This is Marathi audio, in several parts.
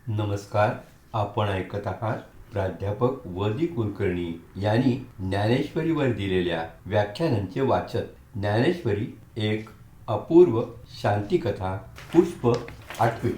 नमस्कार. आपण ऐकत आहात प्राध्यापक वदी कुलकर्णी यांनी ज्ञानेश्वरीवर दिलेल्या व्याख्यानांचे वाचन. ज्ञानेश्वरी एक अपूर्व शांतिकथा, पुष्प 8.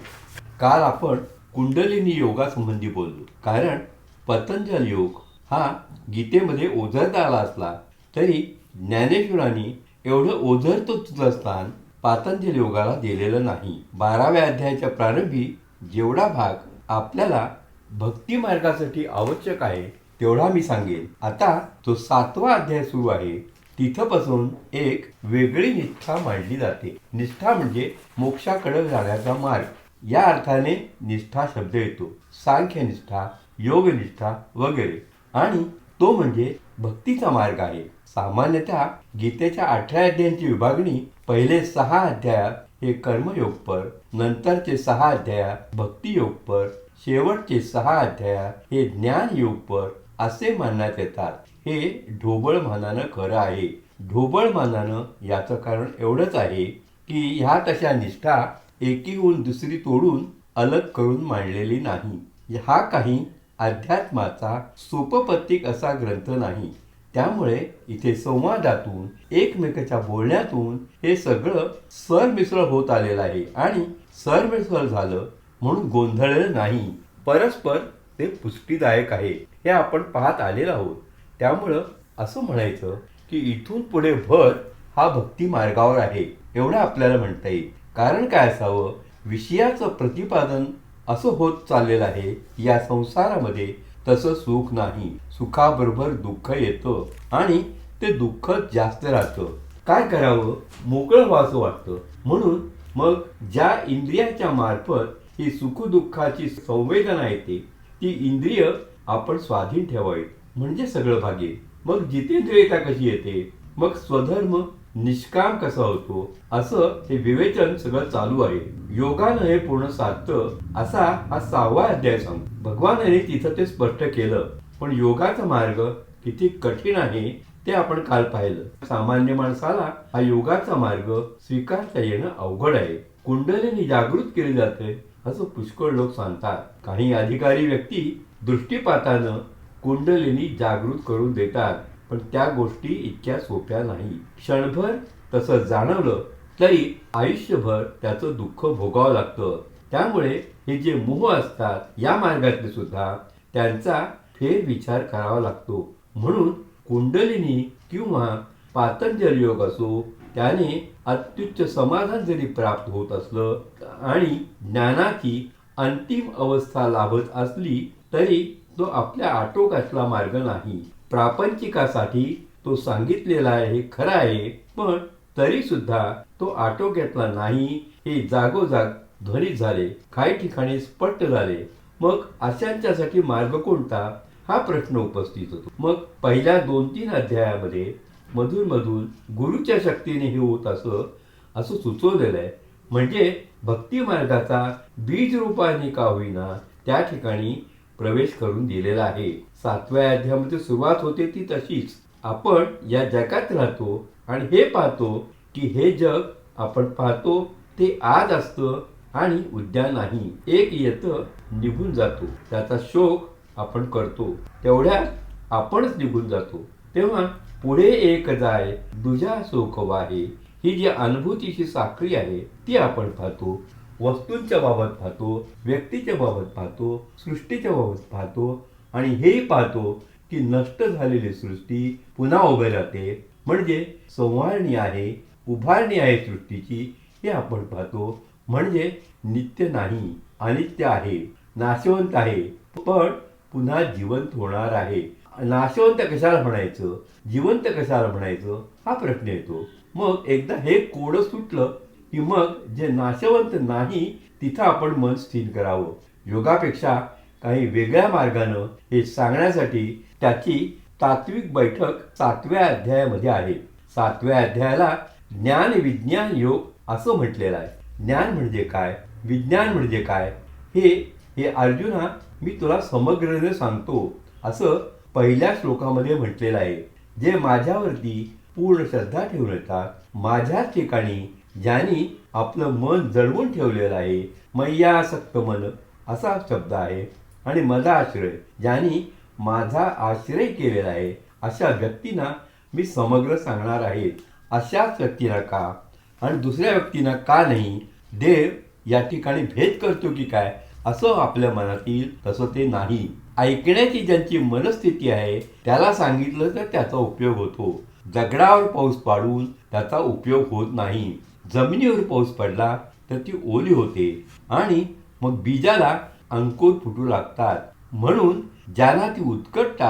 काल आपण कुंडलिनी योगासंबंधी बोललो. कारण पतंजल योग हा गीतेमध्ये ओझरता आला असला तरी ज्ञानेश्वरांनी एवढं ओझरतो स्थान पातंजल योगाला दिलेलं नाही. 12व्या अध्यायाच्या प्रारंभी जेवढा भाग आपल्याला भक्ती मार्गासाठी आवश्यक आहे तेवढा मी सांगेन. आता जो 7वा अध्याय सुरू आहे तिथपासून एक वेगळी निष्ठा मांडली जाते. निष्ठा म्हणजे मोक्षाकडे जाण्याचा मार्ग. या अर्थाने निष्ठा शब्द येतो. सांख्यनिष्ठा, योगनिष्ठा वगैरे. आणि तो म्हणजे भक्तीचा मार्ग आहे. सामान्यतः गीतेच्या 18 अध्यायांची विभागणी पहिले 6 अध्यायात हे कर्मयोगपर, नंतरचे 6 अध्यायात भक्तियोगपर, शेवटचे 6 अध्यायात हे ज्ञानयोगपर असे मानण्यात येतात. हे ढोबळमानानं खरं आहे. ढोबळमानानं याचं कारण एवढंच आहे की ह्या तशा निष्ठा एकीहून दुसरी तोडून अलग करून मांडलेली नाही. हा काही अध्यात्माचा सोपपत्तिक असा ग्रंथ नाही. त्यामुळे इथे संवादातून, एकमेकाच्या बोलण्यातून हे सगळं सरमिसळ होत आलेलं आहे. आणि सरमिसळ झालं म्हणून गोंधळलं नाही. परस्पर ते पुष्टीदायक आहे हे आपण पाहत आलेलो आहोत. त्यामुळं असं म्हणायचं की इथून पुढे भर हा भक्ती मार्गावर आहे एवढं आपल्याला म्हणता येईल. कारण काय असावं? विषयाचं प्रतिपादन असं होत चाललेलं आहे या संसारामध्ये. तसं सुख नाही. सुखाबरोबर दुःख येतं आणि ते दुःख जास्त राहतं. काय करावं? मोकळं व्हावंसं वाटतं. म्हणून मग ज्या इंद्रियाच्या मार्फत ही सुखदुःखाची संवेदना येते ती इंद्रिय आपण स्वाधीन ठेवावीत म्हणजे सगळं भागेल. मग जितेंद्रियता कशी येते? मग स्वधर्म निष्काम कसा होतो? असं हे विवेचन सगळं चालू आहे. योगानं हे पूर्ण साधतं असा हा 6वा अध्याय सांगतो. भगवानाने तिथं ते स्पष्ट केलं. पण योगाचा मार्ग किती कठीण आहे ते आपण काल पाहिलं. सामान्य माणसाला हा योगाचा मार्ग स्वीकारता येणं अवघड आहे. कुंडलिनी जागृत केली जाते असं पुष्कळ लोक सांगतात. काही अधिकारी व्यक्ती दृष्टीपातानं कुंडलिनी जागृत करून देतात. पण त्या गोष्टी इतक्या सोप्या नाही. क्षणभर तसं जाणवलं तरी आयुष्यभर त्याचं दुःख भोगावं लागतं. त्यामुळे हे जे मोह असतात या मार्गातले सुद्धा त्यांचा फेरविचार करावा लागतो. म्हणून कुंडलिनी किंवा पातंजल योग असो त्याने अत्युच्च समाधान जरी प्राप्त होत असलं आणि ज्ञानाची अंतिम अवस्था लाभत असली तरी तो आपल्या आटोक्यातला मार्ग नाही. प्रापंचिकासाठी तो सांगितलेला आहे हे खरं आहे. पण तरी सुद्धा तो आटोक्यातला नाही हे जागोजाग ध्वनित झाले. काही ठिकाणी स्पष्ट झाले. मग अशांच्यासाठी मार्ग कोणता हा प्रश्न उपस्थित होतो. मग पहिल्या 2-3 अध्यायामध्ये मधून मधून गुरुच्या शक्तीने हे होत असं सुचवलेलं आहे. म्हणजे भक्ती मार्गाचा बीज रूपाने का होईना त्या ठिकाणी प्रवेश करून दिलेला आहे. 7व्या अध्यायामध्ये सुरुवात होते ती तशीच. आपण या जगात राहतो आणि हे पाहतो की हे जग आपण पाहतो ते आज असतं आणि उद्या नाही. एक येतं निघून जातो. त्याचा शोक आपण करतो. तेवढ्यात आपणच निघून जातो. तेव्हा पुढे एक जाय दुजा शोक वाहे ही जी अनुभूतीची साखळी आहे ती आपण पाहतो. वस्तूंच्या बाबत पाहतो, व्यक्तीच्या बाबत पाहतो, सृष्टीच्या बाबत पाहतो आणि हेही पाहतो की नष्ट झालेली सृष्टी पुन्हा उभी राहते. म्हणजे संवारणी आहे, उभारणी आहे सृष्टीची हे आपण पाहतो. म्हणजे नित्य नाही, अनित्य आहे, नाशवंत आहे, पण पुन्हा जिवंत होणार आहे. नाशवंत कशाला म्हणायचं, जिवंत कशाला म्हणायचं हा प्रश्न येतो. मग एकदा हे कोडं सुटलं की मग जे नाशवंत नाही तिथं आपण मन स्थिर करावं. योगापेक्षा काही वेगळ्या मार्गानं हे सांगण्यासाठी त्याची तात्विक बैठक 7व्या अध्यायामध्ये आहे. 7व्या अध्यायाला ज्ञान विज्ञान योग असं म्हटलेलं आहे. ज्ञान म्हणजे काय, विज्ञान म्हणजे काय हे अर्जुना मी तुला समग्रने सांगतो असं पहिल्या श्लोकामध्ये म्हटलेलं आहे. जे माझ्यावरती पूर्ण श्रद्धा ठेवून येतात, माझ्याच ठिकाणी ज्यांनी आपलं मन जळवून ठेवलेलं आहे, मय्यासक्त मन असा शब्द आहे. आणि मदाश्रय, ज्यांनी माझा आश्रय केलेला आहे अशा व्यक्तींना मी समग्र सांगणार आहे. अशाच व्यक्तीला का आणि दुसऱ्या व्यक्तींना का नाही? देव या ठिकाणी भेद करतो की काय असं आपल्या मनात येईल, तसं ते नाही. ऐकण्याची ज्यांची मनस्थिती आहे त्याला सांगितलं तर त्याचा उपयोग होतो. दगडावर पाऊस पाडून त्याचा उपयोग होत नाही. जमिनीवर पाऊस पडला तर ती ओली होते आणि मग बीजाला अंकुर फुटू लागतात. म्हणून ज्याला ती उत्कंठ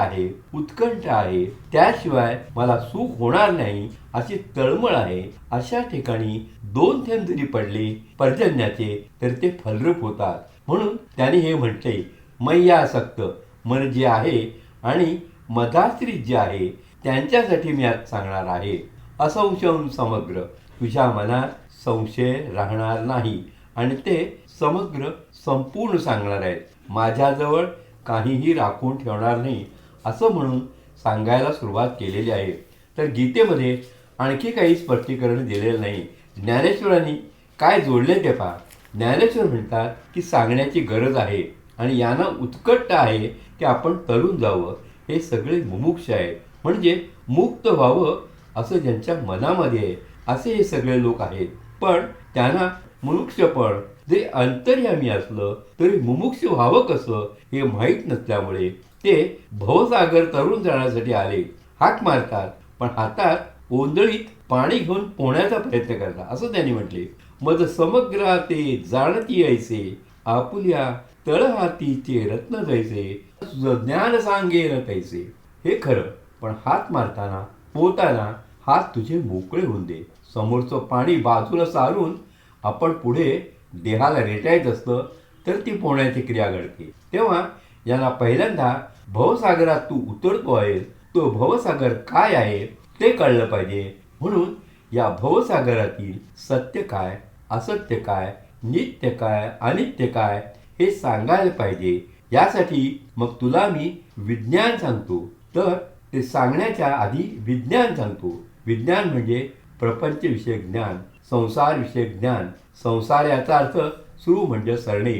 आहे, त्याशिवाय मला सुख होणार नाही अशी तळमळ आहे, अशा ठिकाणी 2 थेंब जरी पडले पर्जन्याचे तर ते फलरूप होतात. म्हणून त्याने हे म्हटले, मय्यासक्त मन जे आहे आणि मदाश्रित जे आहे त्यांच्यासाठी मी आज सांगणार आहे. असंशयम समग्र, तुझ्या मनात संशय राहणार नाही आणि ते समग्र संपूर्ण सांगणार आहेत. माझ्याजवळ काहीही राखून ठेवणार नाही असं म्हणून सांगायला सुरुवात केलेली आहे. तर गीतेमध्ये आणखी काही स्पष्टीकरण दिलेलं नाही. ज्ञानेश्वरांनी काय जोडले ते पहा. ज्ञानेश्वर म्हणतात की सांगण्याची गरज आहे आणि यांना उत्कट आहे की आपण तरुण जावं. हे सगळे मुमुक्ष आहेत, म्हणजे मुक्त व्हावं असं ज्यांच्या मनामध्ये आहे असे हे सगळे लोक आहेत. पण त्यांना मुमुक्षपण जे अंतर्यामी असलं तरी मुमुक्ष व्हावं कसं हे माहीत नसल्यामुळे ते भवसागर तरुण जाण्यासाठी आले. हाक मारतात पण हातात ओंजळीत पाणी घेऊन पोहण्याचा प्रयत्न करतात असं त्यांनी म्हटले. मज समग्र ते जाणती ऐसे, आपुल्या तळहातीचे रत्न जैसे, ज्ञान सांगेन तैसे. हे खरं, पण हात मारताना पोहताना हात तुझे मोकळे होऊन दे. समोरचं पाणी बाजूला सारून आपण पुढे देहाला रेटायचं असतं तर ती पोहण्याची क्रिया घडते. तेव्हा याला पहिल्यांदा भवसागरात तू उतरतो आहे, तो भवसागर काय आहे ते कळलं पाहिजे. म्हणून या भवसागरातील सत्य काय, असत्य काय, नित्य काय, अनित्य काय हे सांगायला पाहिजे. यासाठी मग तुला मी विज्ञान सांगतो. तर ते सांगण्याच्या आधी विज्ञान सांगतो. विज्ञान म्हणजे प्रपंचविषयक ज्ञान, संसारविषयक ज्ञान. संसार याचा अर्थ सुरू म्हणजे सरणे.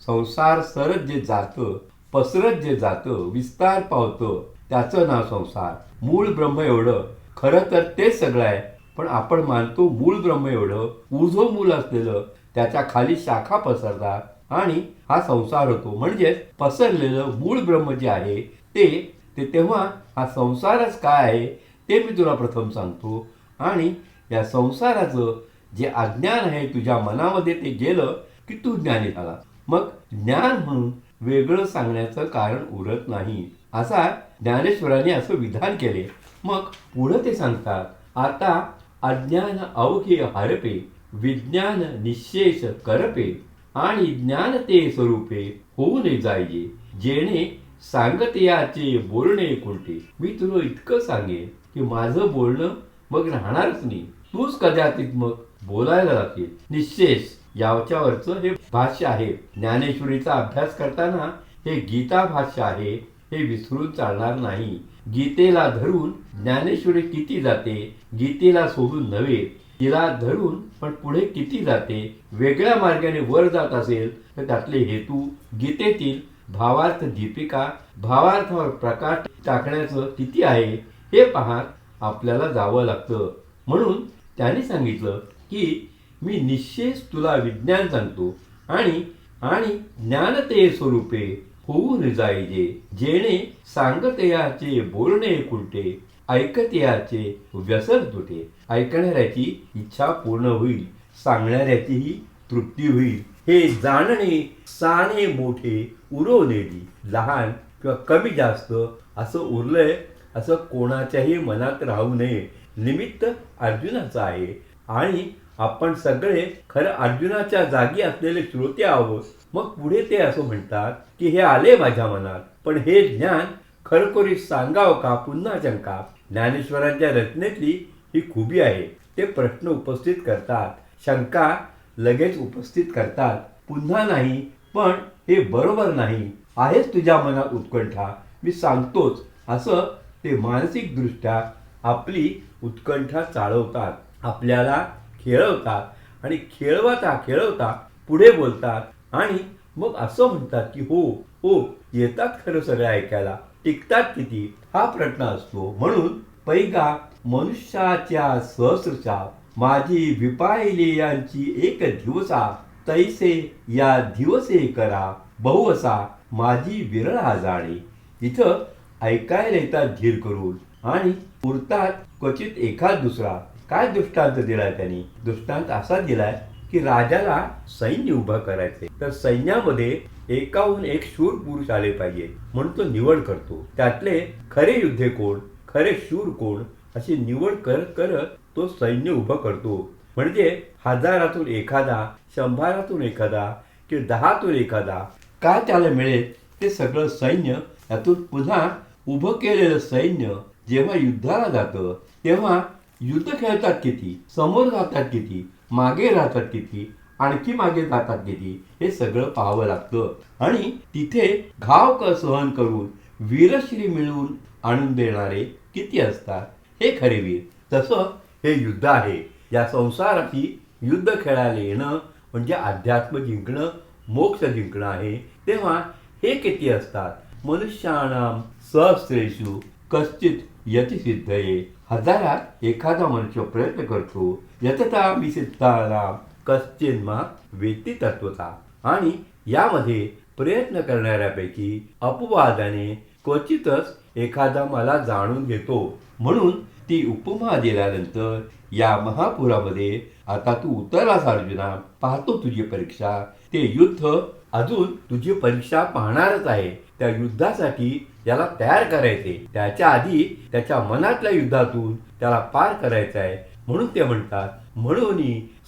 संसार सरत जे जातं, पसरत जे जातं, विस्तार पावतं त्याचं नाव संसार. मूळ ब्रह्म एवढं, खरं तर तेच सगळं आहे, पण आपण मानतो मूळ ब्रह्म एवढं. उजो मूल असलेलं त्याच्या खाली शाखा पसरतात आणि हा संसार होतो. म्हणजेच पसरलेलं मूळ ब्रह्म जे आहे ते तेव्हा हा संसारच काय आहे ते मी तुला प्रथम सांगतो. आणि या संसाराचं जे अज्ञान आहे तुझ्या मनामध्ये ते गेलं की तू ज्ञानी झाला. मग ज्ञान म्हणून वेगळं सांगण्याचं कारण उरत नाही. असा ज्ञानेश्वरांनी असं विधान केले. मग पुढं ते सांगतात, आता अज्ञान अवघे हरपे, विज्ञान निशेष करपे, आणि ज्ञान ते स्वरूपे होऊन जायचे, जेणे सांगतयाचे बोलणे कोणते. मी तुला इतकं सांगेन की माझं बोलणं मग राहणारच नाही. तूच कदाचित मग बोलायला लागेल. निशेष याच्यावरचं हे भाष्य आहे. ज्ञानेश्वरीचा अभ्यास करताना हे गीता भाष्य आहे हे विसरून चालणार नाही. गीतेला धरून ज्ञानेश्वरी किती जाते, गीतेला सोडून नव्हे. तिला धरून पण पुढे किती जाते, वेगळ्या मार्गाने वर जात असेल तर त्यातले हेतू, गीतेतील भावार्थ दीपिका, भावार्थावर प्रकाश टाकण्याचं किती आहे हे पाहत आपल्याला जावं लागतं. म्हणून त्यांनी सांगितलं की मी निश्चेष तुला विज्ञान सांगतो आणि ज्ञान ते स्वरूपे होऊन जायचे, जेणे सांगतयाचे बोलणे कुलटे, ऐकतयाचे व्यसन तुटे. ऐकणाऱ्याची इच्छा पूर्ण होईल, सांगणाऱ्याचीही तृप्ती होईल. हे जाणणे साने मोठे उरवलेली, लहान किंवा कमी जास्त असं उरलंय असं कोणाच्याही मनात राहू नये. निमित्त अर्जुनाचं आहे आणि आपण सगळे खरं अर्जुनाच्या जागी असलेले श्रोते आहोत. मग पुढे ते असं म्हणतात की हे आले माझ्या मनात, पण हे ज्ञान खरखोरी सांगावं का पुन्हा शंका. ज्ञानेश्वरांच्या रचनेतली ही खूबी आहे. ते प्रश्न उपस्थित करतात, शंका लगेच उपस्थित करतात. पुन्हा नाही, पण हे बरोबर नाही, आहेच तुझ्या मनात उत्कंठा, मी सांगतोच असं ते मानसिकदृष्ट्या आपली उत्कंठा चालवतात, आपल्याला खेळवतात आणि खेळवता खेळवता पुढे बोलतात आणि मग असं म्हणतात की हो हो येतात खरं सगळं ऐकायला, टिकतात किती हा प्रश्न असतो. म्हणून पैगा मनुष्याच्या सहस्रचा माझी विपायले यांची एक दिवसा तैसे या दिवसे करा बहुअसा माझी विरळा जाणे. इथं ऐकायला येतात धीर करून आणि पुरतात क्वचित एखाद दुसरा. काय दृष्टांत दिलाय त्यांनी? दृष्टांत असा दिलाय की राजाला सैन्य उभं करायचे, तर सैन्यामध्ये एकाहून एक शूर पुरुष आले पाहिजे म्हणून तो निवड करतो. त्यातले खरे योद्धे कोण, खरे शूर कोण अशी निवड करत करत तो सैन्य उभं करतो. म्हणजे हजारातून एखादा, शंभरातून एखादा की 10तून एखादा काय त्याला मिळेल ते सगळं सैन्य यातून पुन्हा उभं केलेलं सैन्य जेव्हा युद्धाला जातं तेव्हा युद्ध खेळतात किती, समोर जातात किती, मागे राहतात किती, आणखी मागे जातात किती, हे सगळं पाहावं लागतं. आणि तिथे घाव सहन करून वीरश्री मिळवून आणून देणारे किती असतात हे खरे वीर. तसं हे युद्ध आहे. या संसाराची युद्ध खेळायला येणं म्हणजे अध्यात्म जिंकणं, मोक्ष जिंकणं आहे. तेव्हा हे किती असतात? मनुष्याणाम सहस्रेषु कश्चित यतिसिद्धये. हजारात एखादा मनुष्य प्रयत्न करतो. यतता विसिद्धानाम कश्चिन्मा वेत्ती तत्वता. आणि यामध्ये प्रयत्न करणाऱ्यापैकी अपवादाने क्वचितच एखादा मला जाणून घेतो. म्हणून ती उपमा दिल्यानंतर या महापुरामध्ये आता तू उतरलास अर्जुना, पाहतो तुझी परीक्षा. ते युद्ध अजून तुझी परीक्षा पाहणारच आहे. त्या युद्धासाठी याला तयार करायचे. त्याच्या आधी त्याच्या मनातल्या युद्धातून त्याला पार करायचं आहे. म्हणून ते म्हणतात म्हणून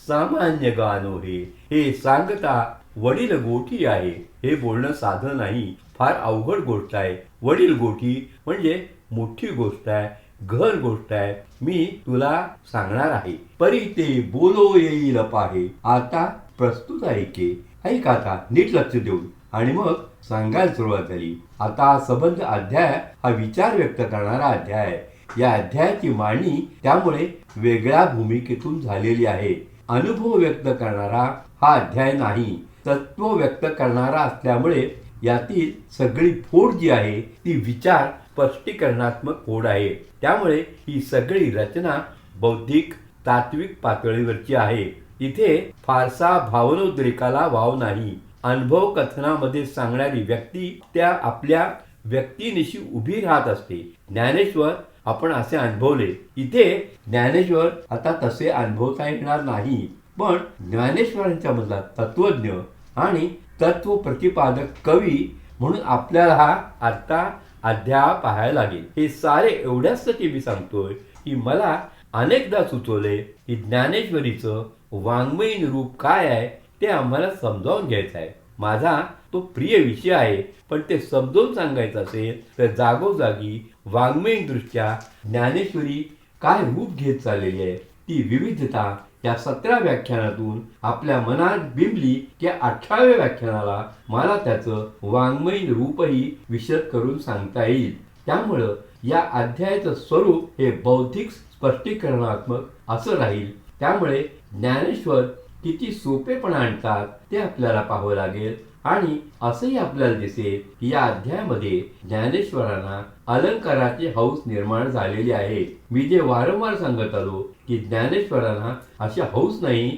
सामान्य गानो हे सांगता वडील गोठी आहे. हे बोलणं साधं नाही, फार अवघड गोष्ट आहे. वडील गोठी म्हणजे मोठी गोष्ट आहे, घर गोष्ट आहे. मी तुला सांगणार आहे. परी ते बोलो येईल पाहे आता प्रस्तुत ऐके. ऐक आता नीट लक्ष देऊन. आणि मग सांगायला सुरुवात झाली. आता हा संबंध अध्याय हा विचार व्यक्त करणारा अध्याय आहे. या अध्यायाची मांडणी त्यामुळे वेगळ्या भूमिकेतून झालेली आहे. अनुभव व्यक्त करणारा हा अध्याय नाही, तत्व व्यक्त करणारा असल्यामुळे यातील सगळी फोड जी आहे ती विचार स्पष्टीकरणात्मक फोड आहे. त्यामुळे ही सगळी रचना बौद्धिक तात्विक पातळीवरची आहे. इथे फारसा भावनोद्रेकाला वाव नाही. अनुभव कथनामध्ये सांगणारी व्यक्ती त्या आपल्या व्यक्तिनिशी उभी राहत असते. ज्ञानेश्वर आपण असे अनुभवले. इथे ज्ञानेश्वर आता तसे अनुभवता येणार नाही, पण ज्ञानेश्वरांच्या मधला तत्वज्ञ आणि तत्व प्रतिपादक कवी म्हणून आपल्याला हा आता अध्याय पाहायला लागेल. हे सारे एवढ्यासाठी मी सांगतोय की मला अनेकदा सुचवले की ज्ञानेश्वरीचं वाङ्मयीन रूप काय आहे ते आम्हाला समजावून घ्यायचं आहे. माझा तो प्रिय विषय आहे, पण ते समजावून सांगायचं असेल तर जागोजागी वाङ्मयीन दृष्ट्या ज्ञानेश्वरी काय रूप घेत चाललेली आहे ती विविधता या 17 व्याख्यानातून आपल्या मनात बिंबली की 18व्या व्याख्यानाला मला त्याचं वाङ्मयीन रूपही विशद करून सांगता येईल. त्यामुळं या अध्यायाचं स्वरूप हे बौद्धिक स्पष्टीकरणात्मक असं राहील. त्यामुळे ज्ञानेश्वर किती सोपेपणा आणतात ते आपल्याला पाहावं लागेल. आणि असंही आपल्याला दिसेल की या अध्यायामध्ये ज्ञानेश्वरांना अलंकाराची हौस निर्माण झालेली आहे. मी जे वारंवार सांगत आलो की ज्ञानेश्वरांना अशी हौस नाही,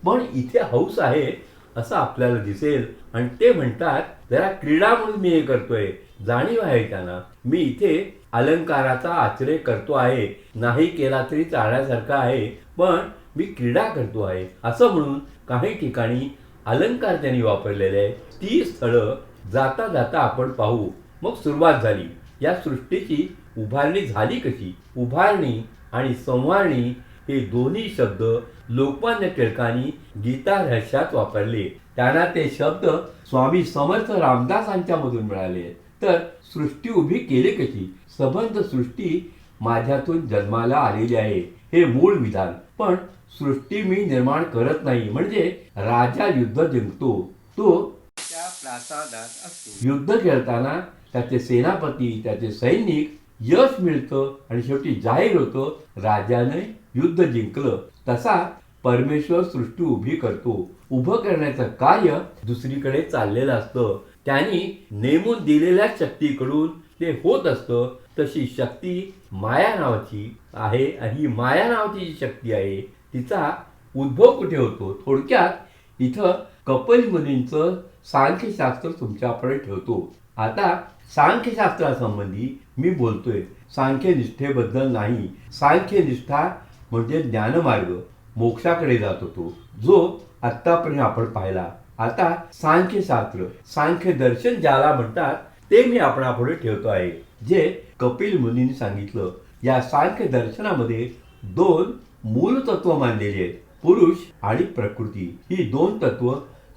पण इथे हौस आहे असं आपल्याला दिसेल. आणि ते म्हणतात जरा क्रीडा म्हणून मी हे करतोय, जाणीव आहे त्यांना. मी इथे अलंकाराचा आश्रय करतो आहे, नाही केला तरी चालण्यासारखा आहे, पण मी क्रीडा करतो आहे असं म्हणून काही ठिकाणी अलंकार त्यांनी वापरलेले आहे. ती स्थळं जाता जाता आपण पाहू. मग सुरुवात झाली. या सृष्टीची उभारणी झाली कशी? उभारणी आणि संवारणी हे दोन्ही शब्द लोकमान्य टिळकांनी गीता रहस्यात वापरले. त्यांना ते शब्द स्वामी समर्थ रामदासांच्या मधून मिळाले. तर सृष्टी उभी केली कशी? संबंध सृष्टी माझ्यातून जन्माला आलेली आहे हे मूळ विधान. पण सृष्टी मी निर्माण करत नाही. म्हणजे राजा युद्ध जिंकतो, तो त्या प्रासादात असतो. युद्ध खेळताना त्याचे सेनापती, त्याचे सैनिक यश मिळतं आणि शेवटी जाहीर होतं राजाने युद्ध जिंकलं. तसा परमेश्वर सृष्टी उभी करतो. उभं करण्याचं कार्य दुसरीकडे चाललेलं असतं. त्यांनी नेमून दिलेल्या शक्तीकडून ते होत असतं. तशी शक्ती माया नावाची आहे. ही माया नावाची जी शक्ती आहे तिचा उद्भव कुठे होतो? थोडक्यात इथं कपिल मुनींचं सांख्यशास्त्र तुमच्याकडे ठेवतो. आता सांख्यशास्त्रासंबंधी मी बोलतोय, सांख्यनिष्ठेबद्दल नाही. सांख्यनिष्ठा म्हणजे ज्ञानमार्ग, मोक्षाकडे जात होतो, जो आत्तापर्यंत आपण पाहिला. आता सांख्यशास्त्र, सांख्य दर्शन ज्याला म्हणतात ते मी आपणापुढे ठेवतो आहे, जे कपिल मुनींनी सांगितलं. या सांख्य दर्शनामध्ये दोन मूल तत्व मानलेली आहेत, पुरुष आणि प्रकृती. ही दोन तत्व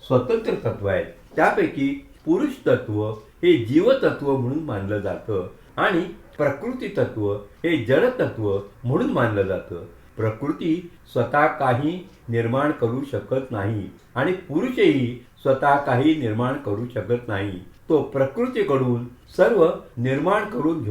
स्वतंत्र तत्व आहेत. त्यापैकी पुरुष तत्व हे जीवतत्व म्हणून मानलं जातं आणि प्रकृती तत्व हे जड तत्व म्हणून मानलं जातं. प्रकृती स्वतः काही निर्माण करू शकत नाही आणि पुरुषही स्वतः काही निर्माण करू शकत नाही. तो प्रकृतीकडून सर्व निर्माण करून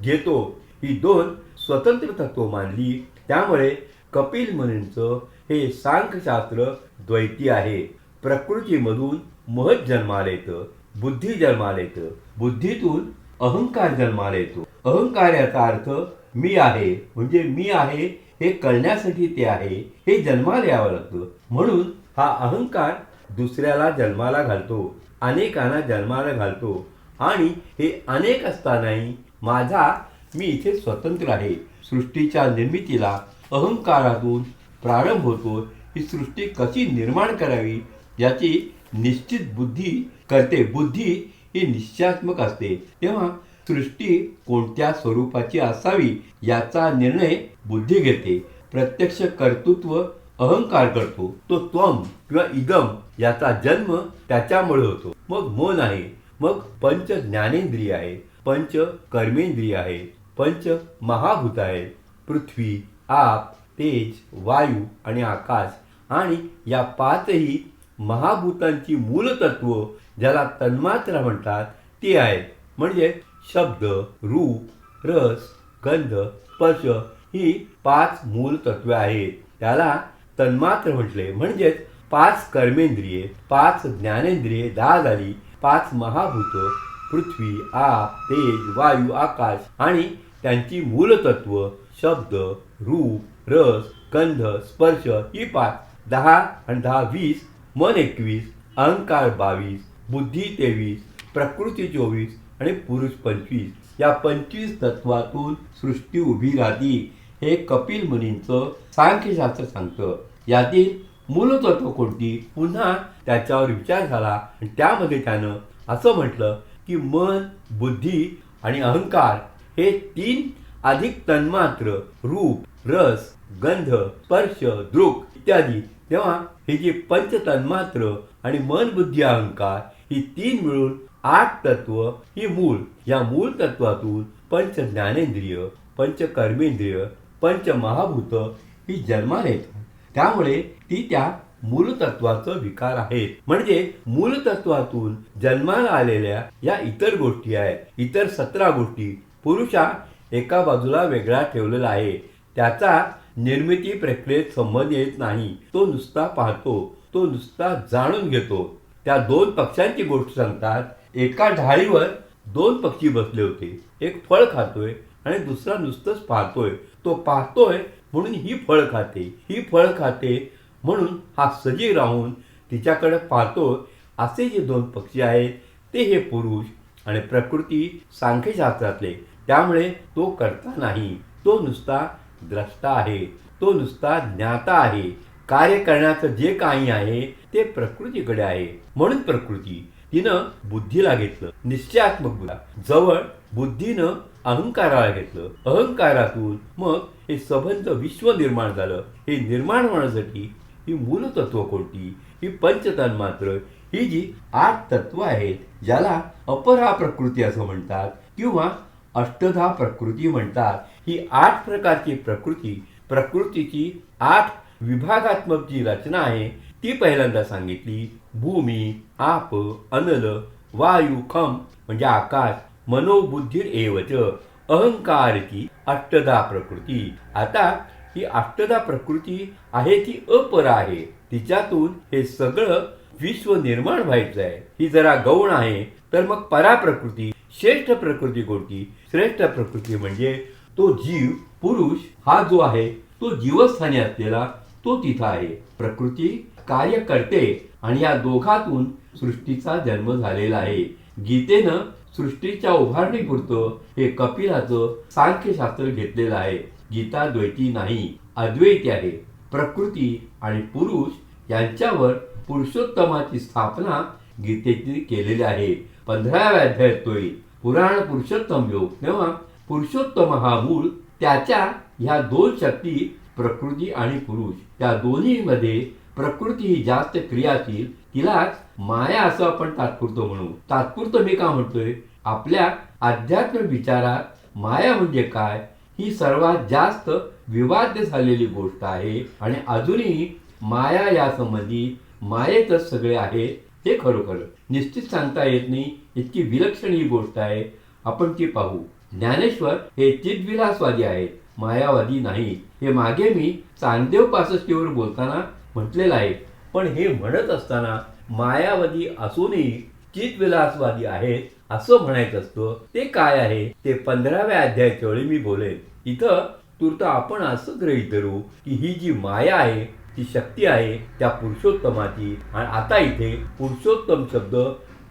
घेतो. ही दोन स्वतंत्र तत्व मानली. त्यामुळे कपिल मुनींचं हे सांख्यशास्त्र द्वैती आहे. प्रकृतीमधून महत जन्माला येतं, बुद्धी जन्माला येतं, बुद्धीतून अहंकार जन्माला येतो. अहंकार याचा अर्थ मी आहे, म्हणजे मी आहे हे कळण्यासाठी ते आहे हे जन्माला यावं लागतं. म्हणून हा अहंकार दुसऱ्याला जन्माला घालतो, अनेकांना जन्माला घालतो आणि हे अनेक असतानाही मी इथे स्वतंत्र आहे. सृष्टीच्या निर्मितीला अहंकारातून प्रारंभ होतो. ही सृष्टी कशी निर्माण करावी याची निश्चित बुद्धी करते. बुद्धी ही निश्चयात्मक असते. तेव्हा सृष्टी कोणत्या स्वरूपाची असावी याचा निर्णय बुद्धी घेते. प्रत्यक्ष कर्तृत्व अहंकार करतो. तो त्वम किंवा इदम याचा जन्म त्याच्यामुळे होतो. मग मन आहे, मग पंच ज्ञानेंद्रिय आहे, पंच कर्मेंद्रिय आहे, पंच महाभूत आहे, पृथ्वी, आप, तेज, वायू आणि आकाश. आणि या पाचही महाभूतांची मूलतत्व ज्याला तन्मात्रा म्हणतात ते आहेत. म्हणजे शब्द, रूप, रस, गंध, स्पर्श ही पाच मूल तत्वे आहेत. त्याला तन्मात्र म्हटले. म्हणजेच 5 कर्मेंद्रिये, 5 ज्ञानेंद्रिये 10 झाली, 5 महाभूत पृथ्वी, आप, तेज, वायू, आकाश आणि त्यांची मूलतत्व शब्द, रूप, रस, गंध, स्पर्श ही 5. 10 आणि 10 20, मन 21, अहंकार 22, बुद्धी 23, प्रकृती 24 आणि पुरुष 25. या 25 तत्वातून सृष्टी उभी राहती हे कपिल मुनींचं सांख्यशास्त्र सांगतं. यातील मूलतत्व कोणती? पुन्हा त्याच्यावर विचार झाला आणि त्यामध्ये त्यानं असं म्हटलं की मन, बुद्धी आणि अहंकार हे 3 अधिक तन्मात्र रूप, रस, गंध, स्पर्श, दृक इत्यादी. तेव्हा हे जे पंच तन्मात्र आणि मन, बुद्धी, अहंकार ही 3 मिळून 8 तत्व ही मूळ. या मूळ तत्वातून पंच ज्ञानेंद्रिय, पंच कर्मेंद्रिय, पंच महाभूत ही जन्माला येतात. त्यामुळे ती त्या मूलतत्वाचं विकार आहेत. म्हणजे मूलतत्वातून जन्माला आलेल्या या इतर गोष्टी आहेत. इतर 17 गोष्टी पुरुषा एका बाजूला वेगळा ठेवलेला आहे. त्याचा निर्मिती प्रक्रियेत संबंध येत नाही. तो नुसता पाहतो, तो नुसता जाणून घेतो. त्या 2 पक्ष्यांची गोष्ट सांगतात. एका ढाळीवर 2 पक्षी बसले होते. एक फळ खातोय आणि दुसरा नुसतंच पाहतोय. तो पाहतोय म्हणून ही फळ खाते, ही फळ खाते म्हणून हा सजीव राहून तिच्याकडे पाहतो. असे जे 2 पक्षी आहेत ते हे पुरुष आणि प्रकृती सांख्यशास्त्रातले. त्यामुळे तो कर्ता नाही, तो नुसता द्रष्टा आहे, तो नुसता ज्ञाता आहे. कार्य करण्याचं जे काही आहे ते प्रकृतीकडे आहे. म्हणून प्रकृती तिनं बुद्धीला घेतलं, निश्चयात्मक बुद्धा जवळ, बुद्धीनं अहंकाराला घेतलं. अहंकारातून मग हे सबंध विश्व निर्माण झालं. हे निर्माण होण्यासाठी ही मूलतत्व कोणती? ही पंचतन्मात्र, ही जी 8 तत्व आहेत ज्याला अपरा प्रकृती असं म्हणतात किंवा अष्टधा प्रकृती म्हणतात. ही 8 प्रकारची प्रकृतीची 8 विभागात्मक जी रचना आहे ती पहिल्यांदा सांगितली. भूमी, आप, अनल, वायू, खम म्हणजे आकाश, मनोबुद्धीर एवच, अहंकार की अष्टधा प्रकृती. आता ही अष्टधा प्रकृती आहे ती अपर आहे. तिच्यातून हे सगळं विश्व निर्माण व्हायचं आहे. ही जरा गौण आहे. तर मग पराप्रकृती, श्रेष्ठ प्रकृती कोणती? श्रेष्ठ प्रकृती म्हणजे तो जीव, पुरुष हा जो आहे तो जीवस्थानी असलेला तो तिथं आहे. प्रकृती कार्य करते आणि या दोघातून सृष्टीचा जन्म झालेला आहे. गीतेनं सृष्टीच्या उभारणीपुरतं हे कपिलाचं सांख्यशास्त्र घेतलेलं आहे. गीता द्वैती नाही, अद्वैती आहे. प्रकृती आणि पुरुष यांच्यावर पुरुषोत्तमाची स्थापना गीतेने केलेली आहे. 15व्या अध्यायात तो येईल. पुराण पुरुषोत्तम योग. तेव्हा पुरुषोत्तम हा मूळ, त्याच्या ह्या दोन शक्ती प्रकृती आणि पुरुष, त्या दोन्हीमध्ये प्रकृती ही जास्त क्रियाशील, तिलाच माया असं आपण तात्पुरतं म्हणू. तात्पुरतं मी का म्हणतोय? आपल्या अध्यात्म विचारात माया म्हणजे काय ही सर्वात जास्त विवाद्य झालेली गोष्ट आहे. आणि अजूनही माया या संबंधी मायेतच सगळे आहे हे खरोखर निश्चित सांगता येत नाही. इतकी विलक्षण ही गोष्ट आहे. आपण ती पाहू. ज्ञानेश्वर हे चिद्विलासवादी आहेत, मायावादी नाही. हे मागे मी चांगदेव 65 वर बोलताना म्हटलेलं आहे. पण हे म्हणत असताना मायावादी असूनही चिद्विलासवादी आहेत असं म्हणायचं असतं. ते काय आहे ते 15व्या अध्यायाच्या वेळी मी बोलेन. इथं तूर्त आपण असं गृहीत धरू की ही जी माया आहे ती शक्ती आहे त्या पुरुषोत्तमाची. आणि आता इथे पुरुषोत्तम शब्द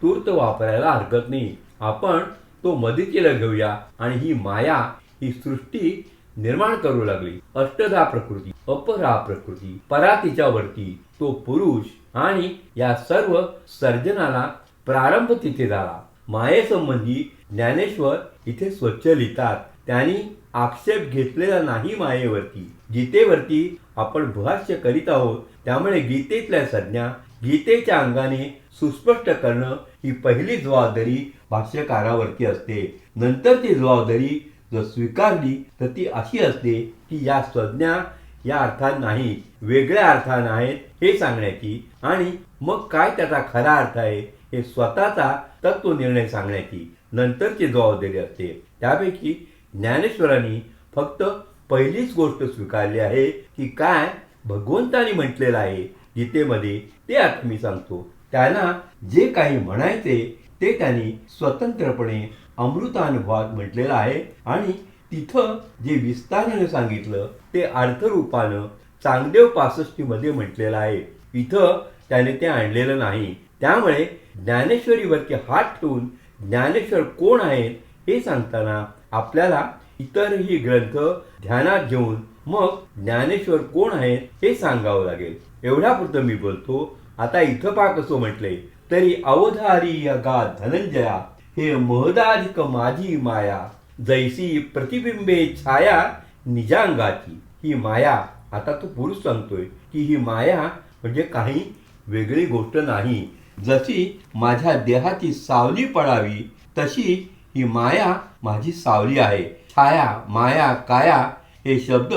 तूर्त वापरायला हरकत नाही. आपण तो मदतीला घेऊया. आणि ही माया ही सृष्टी निर्माण करू लागली. अष्टधा प्रकृती, अपरा प्रकृती, परा तिच्यावरती तो पुरुष. आणि या सर्व सर्जनाला प्रारंभ तिथे झाला. मायेसंबंधी ज्ञानेश्वर इथे स्वच्छ लिहितात. त्यांनी आक्षेप घेतलेला नाही मायेवरती. गीतेवरती आपण भाष्य करीत आहोत, त्यामुळे गीतेतल्या संज्ञा गीतेच्या अंगाने सुस्पष्ट करणं ही पहिली जबाबदारी भाष्यकारावरती असते. नंतर ती जबाबदारी जर स्वीकारली तर ती अशी असते की या संज्ञा या अर्थात नाही, वेगळ्या अर्थानं आहेत हे सांगण्याची. आणि मग काय त्याचा खरा अर्थ आहे हे स्वतःचा तत्वनिर्णय सांगण्याची नंतरची जबाबदारी असते. त्यापैकी ज्ञानेश्वरांनी फक्त पहिलीच गोष्ट स्वीकारली आहे की काय भगवंतानी म्हटलेलं आहे गीतेमध्ये ते आता मी सांगतो. त्यांना जे काही म्हणायचे ते त्यांनी स्वतंत्रपणे अमृतानुभवात म्हटलेलं आहे. आणि तिथं जे विस्ताराने सांगितलं ते अर्थरूपानं चांगदेव 65 मध्ये म्हटलेलं आहे. इथं त्याने ते आणलेलं नाही. त्यामुळे ज्ञानेश्वरीवरती हात ठेवून ज्ञानेश्वर कोण आहेत हे सांगताना आपल्याला इतरही ग्रंथ ध्यानात घेऊन मग ज्ञानेश्वर कोण आहेत हे सांगावं लागेल. एवढ्यापुरतं मी बोलतो. आता इथं पा कसं म्हटलंय तरी अवधारी अगा धनंजया हे महदाधिक माझी माया जैसी प्रतिबिंबे छाया निजांगाची. ही माया, आता तो पुरुष सांगतोय की ही माया म्हणजे काही वेगळी गोष्ट नाही. जशी माझ्या देहाची सावली पडावी तशी ही माया माझी सावली आहे. छाया, माया, काया हे शब्द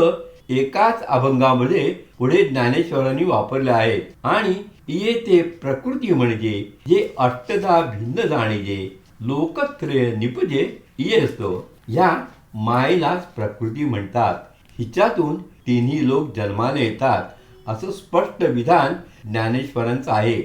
एकाच अभंगामध्ये पुढे ज्ञानेश्वरांनी वापरले आहेत. आणि येते प्रकृती म्हणजे जे अष्टधा भिन्न जाणीजे लोकत्रय निपजे येतो. या मायेलाच प्रकृती म्हणतात. हिच्यातून तिन्ही लोक जन्माला येतात असं स्पष्ट विधान ज्ञानेश्वरांचं आहे.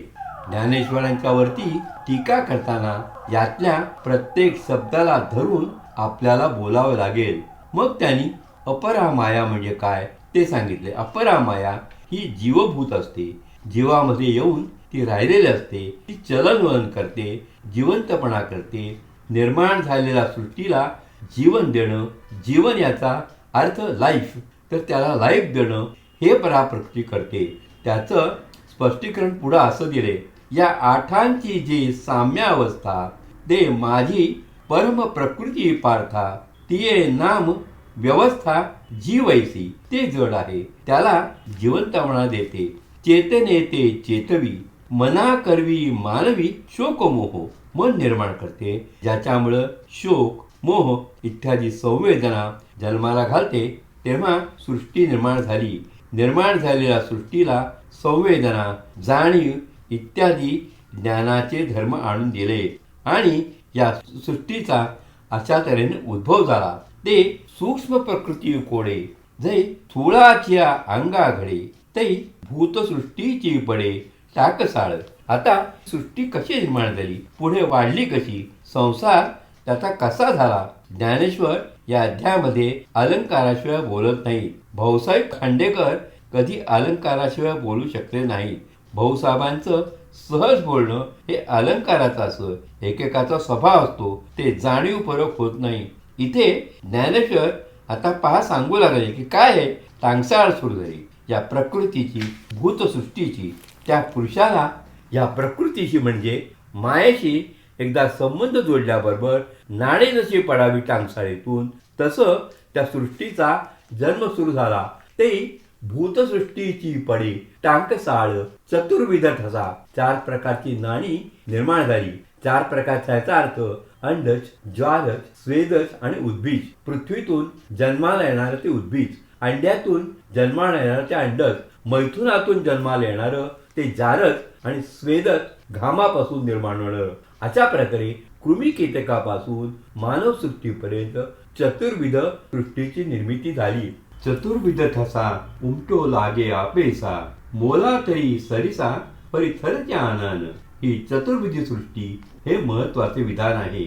ज्ञानेश्वरांच्या वरती टीका करताना यातल्या प्रत्येक शब्दाला धरून आपल्याला बोलावं लागेल. मग त्यांनी अपरा माया म्हणजे काय ते सांगितले. अपरा माया ही जीवभूत असते. जीवामध्ये येऊन ती राहिलेली असते. ती चलनवलन करते, जिवंतपणा करते. निर्माण झालेल्या सृष्टीला जीवन देणं, जीवन याचा अर्थ लाईफ, तर त्याला लाईफ देणं हे पराप्रकृती करते. त्याचं स्पष्टीकरण पुढं असं दिले. या आठांची जी साम्यावस्था ते माझी परम प्रकृती पार्था तिये नाम व्यवस्था जीवैसी. ते जड आहे, त्याला जिवंतपणा देते. चेतने ते चेतवी, मना करवी मानवी शोकमोह. मन निर्माण करते ज्याच्यामुळं शोक, मोह इत्यादी संवेदना जन्माला घालते. तेव्हा सृष्टी निर्माण झाली. निर्माण झालेल्या सृष्टीला संवेदना, जाणीव इत्यादी ज्ञानाचे धर्म आणून दिले. आणि या सृष्टीचा अशा तऱ्हेने उद्भव झाला. ते सूक्ष्म प्रकृती कोडे जै थोळाच्या अंगा घडे तै भूतसृष्टीची पडे टाकसाळ. आता सृष्टी कशी निर्माण झाली, पुढे वाढली कशी, संसार त्याचा कसा झाला, ज्ञानेश्वर या अध्यायामध्ये अलंकाराशिवाय बोलत नाही. भाऊसाहेब खांडेकर कधी अलंकाराशिवाय बोलू शकले नाहीत. भाऊसाहेबांचं सहज बोलणं हे अलंकाराचं असं. एकेकाचा स्वभाव असतो, ते जाणीवपूर्वक होत नाही. इथे ज्ञानेश्वर आता पहा सांगू लागले की काय आहे, टांगसाळ सुरू झाली या प्रकृतीची, भूतसृष्टीची. त्या पुरुषाला या प्रकृतीशी म्हणजे मायेशी एकदा संबंध जोडल्याबरोबर नाणे जशी पडावी टांगसाळीतून, तसं त्या सृष्टीचा जन्म सुरू झाला. ते भूतसृष्टीची पडे टांकसाळ चतुर्विध ठसा. 4 प्रकारची नाणी निर्माण झाली. 4 प्रकारचा याचा अर्थ अंडज, ज्वालज, स्वेदज आणि उद्बीज. पृथ्वीतून जन्माला येणारं ते उद्बीज, अंड्यातून जन्माला येणारं ते अंडज, मैथुनातून जन्माला येणारं ते जारज आणि स्वेदज घामापासून निर्माण होणारं. अशा प्रकारे कृमी कीटकापासून मानव सृष्टीपर्यंत चतुर्विध सृष्टीची निर्मिती झाली. चतुर्विध ठसा उमटो लागे आपेसा, मोला तरी सरिसा परी थरच्या आनन. ही चतुर्विधी सृष्टी हे महत्वाचे विधान आहे.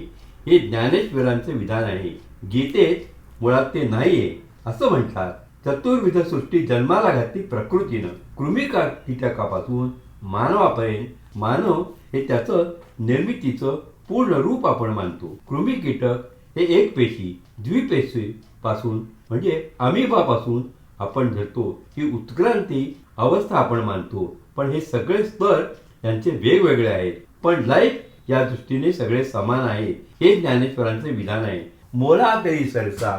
हे ज्ञानेश्वरांचे विधान आहे. गीतेत मुळात ते नाहीये असं म्हणतात. चतुर्विध सृष्टी जन्माला घातली प्रकृतीनं. कृमी कीटकापासून मानवापर्यंत. मानव हे त्याचं निर्मितीचं पूर्ण रूप आपण मानतो. कृमी कीटक हे एक पेशी, द्विपेशी पासून म्हणजे अमिबापासून आपण धरतो. ही उत्क्रांती अवस्था आपण मानतो. पण हे सगळे स्तर यांचे वेगवेगळे आहेत, पण लाईफ या दृष्टीने सगळे समान आहेत. हे ज्ञानेश्वरांचे विधान आहे. मोला तरी सरसा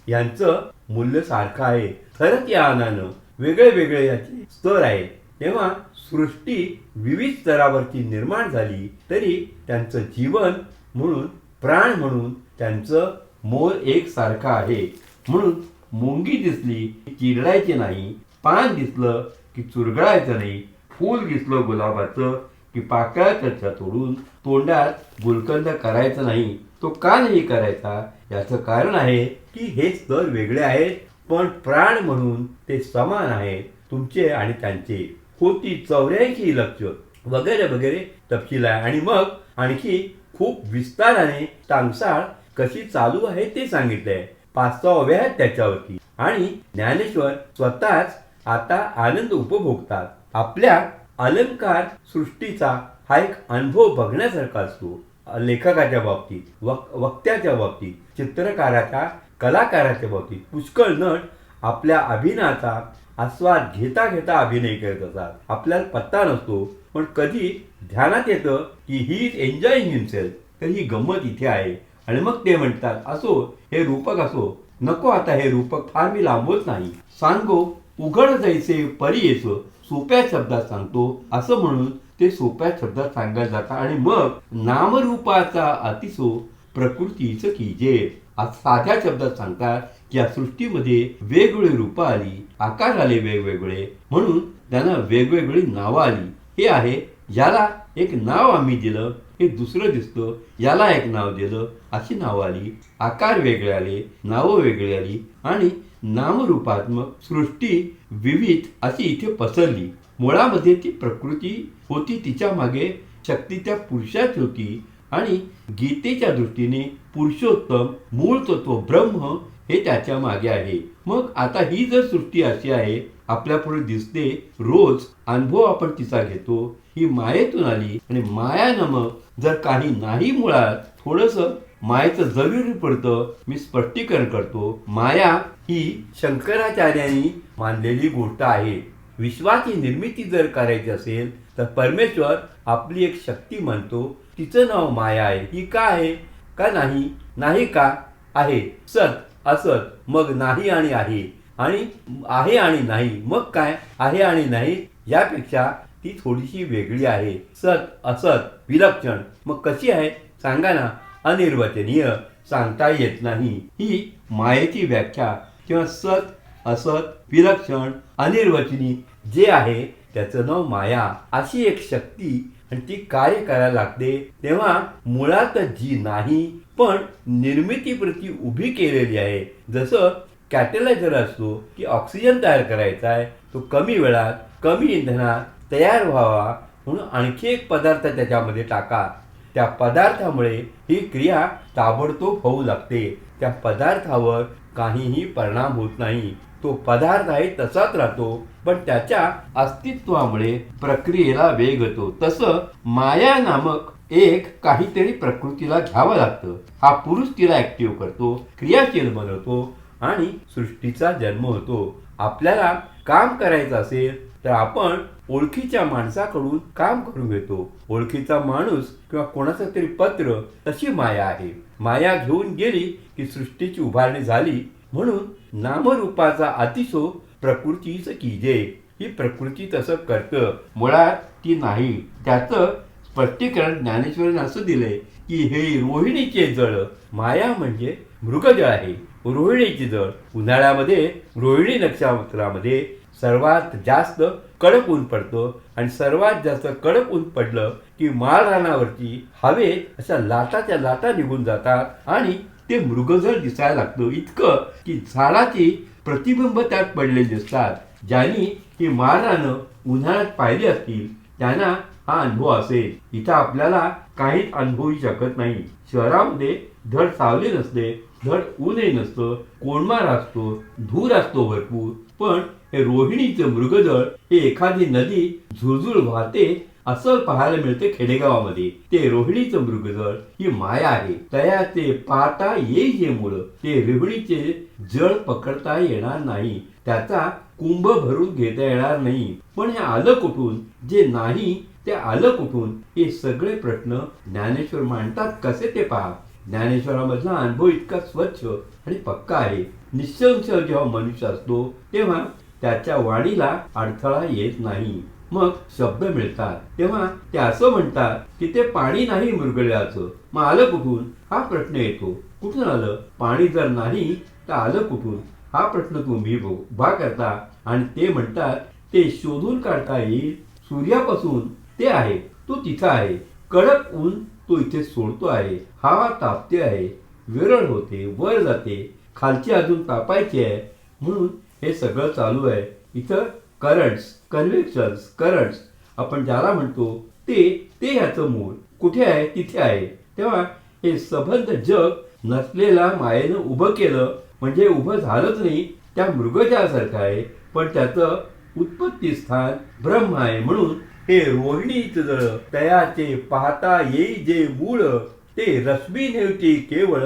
यांचं मूल्य सारखं आहे. थरत या आनानं वेगळे वेगळे याचे स्तर आहेत. तेव्हा सृष्टी विविध स्तरावरची निर्माण झाली तरी त्यांचं जीवन म्हणून, प्राण म्हणून त्यांचं मोल एकसारखं आहे. म्हणून मुंगी दिसली की चिरडायची नाही, पान दिसलं की चुरगळायचं नाही, फूल दिसलं गुलाबाचं की पाकळ्या तोडून तोंडात गुलकंद करायचं नाही. तो का नाही करायचा, याचं कारण आहे की हे स्तर वेगळे आहेत, पण प्राण म्हणून ते समान आहेत, तुमचे आणि त्यांचे. होती 84 लक्ष वगैरे वगैरे तपशील आहे. आणि मग आणखी खूप विस्ताराने टांगसाळ कशी चालू आहे ते सांगितलंय. 5-6 अध्याय आहेत त्याच्यावरती. आणि ज्ञानेश्वर स्वतःच आता आनंद उपभोगतात. आपल्या अलंकार सृष्टीचा हा एक अनुभव बघण्यासारखा असतो. लेखकाच्या बाबतीत, वक्त्याच्या बाबतीत, चित्रकाराच्या, कलाकाराच्या बाबतीत पुष्कळ नट आपल्या अभिनयाचा आस्वाद घेता घेता अभिनय करत असतात. आपल्याला पत्ता नसतो, पण कधी ध्यानात येतं की ही इज एन्जॉईंग हिमसेल्फ. तर ही गंमत इथे आहे. आणि मग ते म्हणतात, असो हे रूपक असो, नको आता हे रूपक फार मी लांबवत नाही. सांगो उघड जायचे परी येसो, सोप्या शब्दात सांगतो असं म्हणून ते सोप्या शब्दात सांगायला जातात. आणि मग नामरूपाचा अतिसो प्रकृतीचं कीजे साध्या शब्दात सांगतात की या सृष्टीमध्ये वेगवेगळी रूपं आली, आकार आले वेगवेगळे, म्हणून त्यांना वेगवेगळी नावं आली. हे आहे, याला एक नाव आम्ही दिलं, हे दुसरं दिसतं, याला एक नाव दिलं, अशी नावं आली. आकार वेगळे आले, नावं वेगळी आली आणि नामरूपात्मक सृष्टी विविध अशी इथे पसरली. मुळामध्ये ती प्रकृती होती, तिच्या मागे शक्ती त्या पुरुषाची होती. आणि गीतेच्या दृष्टीने पुरुषोत्तम मूळ तत्व ब्रह्म हे त्याच्या मागे आहे. मग आता ही जर सृष्टी अशी आहे, आपल्या पुढे दिसते, रोज अनुभव आपण तिचा घेतो, ही मायेतून आली. आणि माया नमक जर काही नाही, मुळात थोडंसं मायेचं जरुरी पडतं. मी स्पष्टीकरण करतो. माया ही शंकराचार्यांनी मानलेली गोष्ट आहे. विश्वाची निर्मिती जर करायची असेल तर परमेश्वर आपली एक शक्ती मानतो, तिचं नाव माया आहे. ही का आहे, का नाही, नाही का आहे, सत असत, मग नाही आणि आहे, आणि आहे आणि नाही, मग काय आहे आणि नाही, यापेक्षा ती थोडीशी वेगळी आहे. सत असत विलक्षण, मग कशी आहे सांगा ना. अनिर्वचनीय, सांगता येत नाही. ही मायेची व्याख्या. किंवा सत असत विलक्षण अनिर्वचनीय जे आहे त्याचं नाव माया. अशी एक शक्ती, आणि ती कार्य करायला लागते. तेव्हा मुळात जी नाही पण निर्मितीप्रती उभी केलेली आहे. जसं कॅटलायझर असतो की ऑक्सिजन तयार करायचा आहे, तो कमी वेळात कमी इंधनात तयार व्हावा म्हणून आणखी एक पदार्थ त्याच्यामध्ये टाका. त्या पदार्थामुळे ही क्रिया ताबडतोब होऊ लागते. त्या पदार्थावर काहीही परिणाम होत नाही. तो पदार्थ आहे तसाच राहतो, पण त्याच्या अस्तित्वामुळे प्रक्रियेला वेग येतो. तसं माया नामक एक काहीतरी प्रकृतीला घ्यावं लागतं. हा पुरुष तिला ऍक्टिव्ह करतो, क्रियाशील बनवतो आणि सृष्टीचा जन्म होतो. आपल्याला काम करायचं असेल तर आपण ओळखीच्या माणसाकडून काम करून घेतो. ओळखीचा माणूस किंवा कोणाचं तरी पत्र तशी माया आहे. माया घेऊन गेली की सृष्टीची उभारणी झाली. म्हणून नामरूपाचा अतिशो प्रकृतीच कीजे. ही प्रकृती तसं करतं, मुळात ती नाही. त्याचं स्पष्टीकरण ज्ञानेश्वरांनी असं दिलंय की हे रोहिणीचे जळ. माया म्हणजे मृगजळ आहे, रोहिणीचे जळ. उन्हाळ्यामध्ये रोहिणी नक्षत्रामध्ये सर्वात जास्त कडक ऊन पडतं आणि सर्वात जास्त कडक ऊन पडलं की माळ रानावरती हवेत अशा लाटाच्या लाटा निघून जातात आणि ते मृगजळ दिसायला लागतं. इतकं की झाडाची प्रतिबिंब त्यात पडलेली दिसतात. ज्यांनी ही माळ रानं उन्हाळ्यात पाहिली असतील त्यांना हा अनुभव असेल. इथं आपल्याला काहीच अनुभवू शकत नाही. शहरामध्ये धड सावली नसते, धड ऊनही नसतं, कोंडमार असतो, धूर असतो भरपूर. पण हे रोहिणीचं मृगजळ हे एखादी नदी झुळझुळ वाहते असं पाहायला मिळते खेडेगावामध्ये. ते रोहिणीचं मृगजळ ही माया आहे. तयाचे पाहता येई जे मुळ, ते रोहिणीचे जळ पकडता येणार नाही, त्याचा कुंभ भरून घेता येणार नाही. पण हे आलं कुठून, जे नाही ते आलं कुठून, हे सगळे प्रश्न ज्ञानेश्वर मांडतात कसे ते पहा. ज्ञानेश्वरामधला अनुभव इतका स्वच्छ आणि पक्का आहे. निसंशय जेव्हा मनुष्य असतो तेव्हा त्याच्या वाणीला अडथळा येत नाही. मग शब्द मिळतात तेव्हा ते असं म्हणतात की ते पाणी नाही मुरगळल्याचं. मग आलं कुठून हा प्रश्न येतो. कुठून आलं पाणी? जर नाही तर आलं कुठून हा प्रश्न तुम्ही उभा करता आणि ते म्हणतात ते शोधून काढता येईल. सूर्यापासून ते आहे, तो तिथं आहे. कडक ऊन तो इथे सोडतो आहे. हवा तापते आहे, विरळ होते, वर जाते, खालची अजून तापायची आहे. म्हणून हे सगळं चालू आहे. इथं करंट्स, कन्व्हेक्शन्स, करंट्स आपण ज्याला म्हणतो ते ह्याचं मूळ कुठे आहे? तिथे आहे. तेव्हा हे सबंध जग नसलेला मायेनं उभं केलं म्हणजे उभं झालंच नाही. त्या मृगजळासारखं आहे, पण त्याचं उत्पत्ती स्थान ब्रह्म आहे. म्हणून हे रोहिणीचं जळ तयाचे पाहता येई जे मूळ, ते रश्मी नेवती केवळ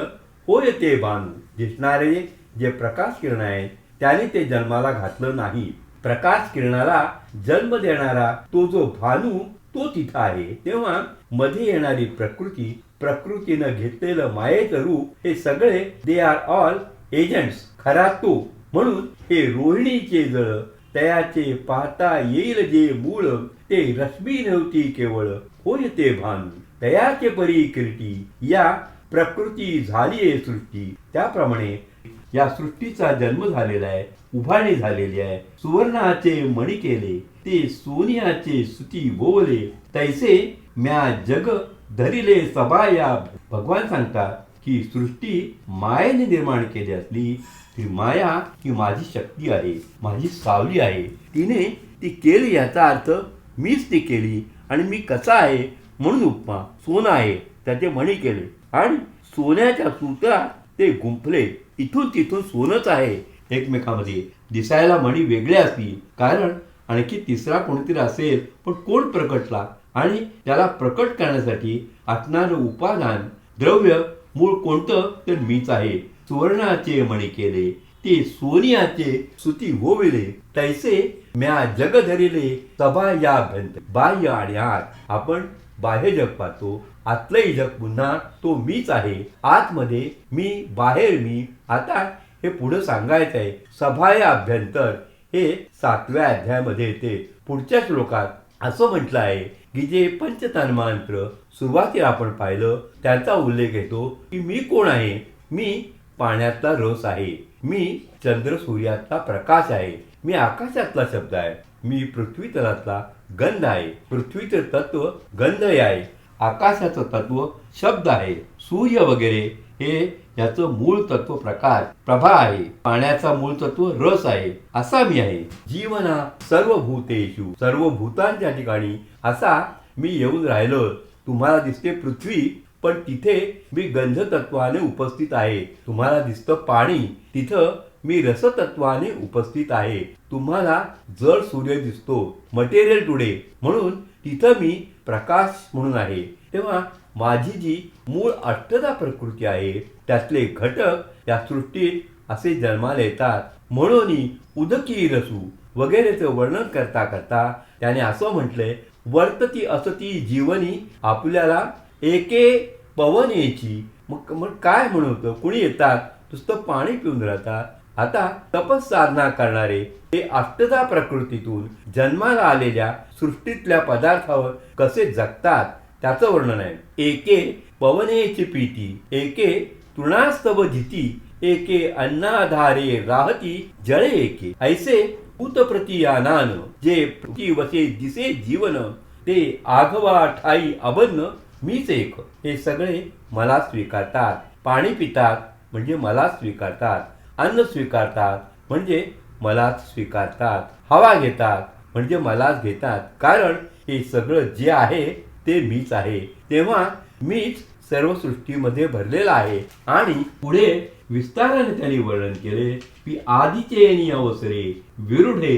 होय ते भानू. दिसणारे जे प्रकाश किरण आहेत त्याने ते जन्माला घातलं नाही. प्रकाश किरणाला जन्म देणारा तो जो भानू तो तिथं आहे. तेव्हा मध्ये येणारी प्रकृती, प्रकृतीनं घेतलेलं मायेचं रूप, हे सगळे दे आर ऑल एजंट्स. खरा तो. म्हणून हे रोहिणीचे जळ तयाचे पाहता येईल जे मूळ, ते रश्मी नव्हती केवळ होय ते भानू. तयाचे परी कीर्ती या प्रकृती झालीये सृष्टी. त्याप्रमाणे या सृष्टीचा जन्म झालेला आहे, उभारणी झालेली आहे. सुवर्णाचे मणी केले, ते सोनियाचे सुती बोवले, तैसे म्या जग धरिले सबाया. भगवान सांगतात की सृष्टी मायेने निर्माण केली असली ती माया ही माझी शक्ती आहे, माझी सावली आहे. तिने ती केली याचा अर्थ मीच ती केली. आणि मी कसा आहे म्हणून उपमा. सोनं आहे, त्याचे मणी केले आणि सोन्याच्या सूत्रात ते गुंफले. इथून तिथून सोनंच आहे. एकमेकांमध्ये दिसायला मणी वेगळे असतील कारण आणखी तिसरा कोणीतरी असेल, पण कोण प्रकटला आणि त्याला प्रकट करण्यासाठी असणारं उपादान द्रव्य मूळ कोणतं तर मीच आहे. सुवर्णाचे मणी केले, ते सोनियाचे सुती होविले, तैसे म्या जग धरिले सभा या भंत. बाह्य आणि आत. आपण बाह्य जग पाहतो, आतलंही जग पुन्हा तो मीच आहे. आतमध्ये मी, बाहेर मी. आता हे पुढे सांगायचं आहे. सभाय अभ्यंतर हे 7व्या अध्यायामध्ये येते. पुढच्या श्लोकात असं म्हटलं आहे की जे पंचतन्मांत्र सुरुवातीला आपण पाहिलं त्याचा उल्लेख येतो की मी कोण आहे. मी पाण्यातला रस आहे, मी चंद्र सूर्यातला प्रकाश आहे, मी आकाशातला शब्द आहे, मी पृथ्वी तलातला गंध आहे. पृथ्वीचं तत्व गंध आहे आकाशाचं तत्व शब्द आहे. सूर्य वगैरे हे याचं मूळ तत्व प्रकाश प्रभा आहे. पाण्याचा मूळ तत्व रस आहे. असा मी आहे. जीवना सर्व भूतेषु, सर्व भूतांच्या ठिकाणी असा मी येऊन राहिलो. तुम्हाला दिसते पृथ्वी, पण तिथे मी गंधतत्वाने उपस्थित आहे. तुम्हाला दिसतं पाणी, तिथं मी रसतत्वाने उपस्थित आहे. तुम्हाला जड सूर्य दिसतो, मटेरियल टुडे, म्हणून तिथं मी प्रकाश म्हणून आहे. तेव्हा माझी जी मूळ अष्टधा प्रकृती आहे त्यातले घटक या सृष्टीत असे जन्माला येतात. म्हणून उदकी रसू वगैरेचं वर्णन करता करता त्याने असं म्हटलंय, वर्तती असती जीवनी आपल्याला एके पवनेची. मग काय म्हणतो, कुणी येतात नुसतं पाणी पिऊन राहतात. आता तपस साधना करणारे हे अष्टधा प्रकृतीतून जन्माला आलेल्या सृष्टीतल्या पदार्थावर कसे जगतात त्याचं वर्णन आहे. एके पवनेची प्रीती, एके तृणास्तव जिती, एके अन्नाधारे राहती जळे एके. ऐसे भूतप्रतियानान जे प्रति वसे दिसे जीवन, ते आघवा ठाई अबन्न मीच एक. हे सगळे मला स्वीकारतात. पाणी पितात म्हणजे मला स्वीकारतात. अन्न स्वीकारतात म्हणजे मलाच स्वीकारतात. हवा घेतात म्हणजे मलाच घेतात. कारण हे सगळं जे आहे ते मीच आहे. तेव्हा मीच सर्व सृष्टीमध्ये भरलेला आहे. आणि पुढे विस्ताराने त्यांनी वर्णन केले की आदिचे अवसरे विरुढे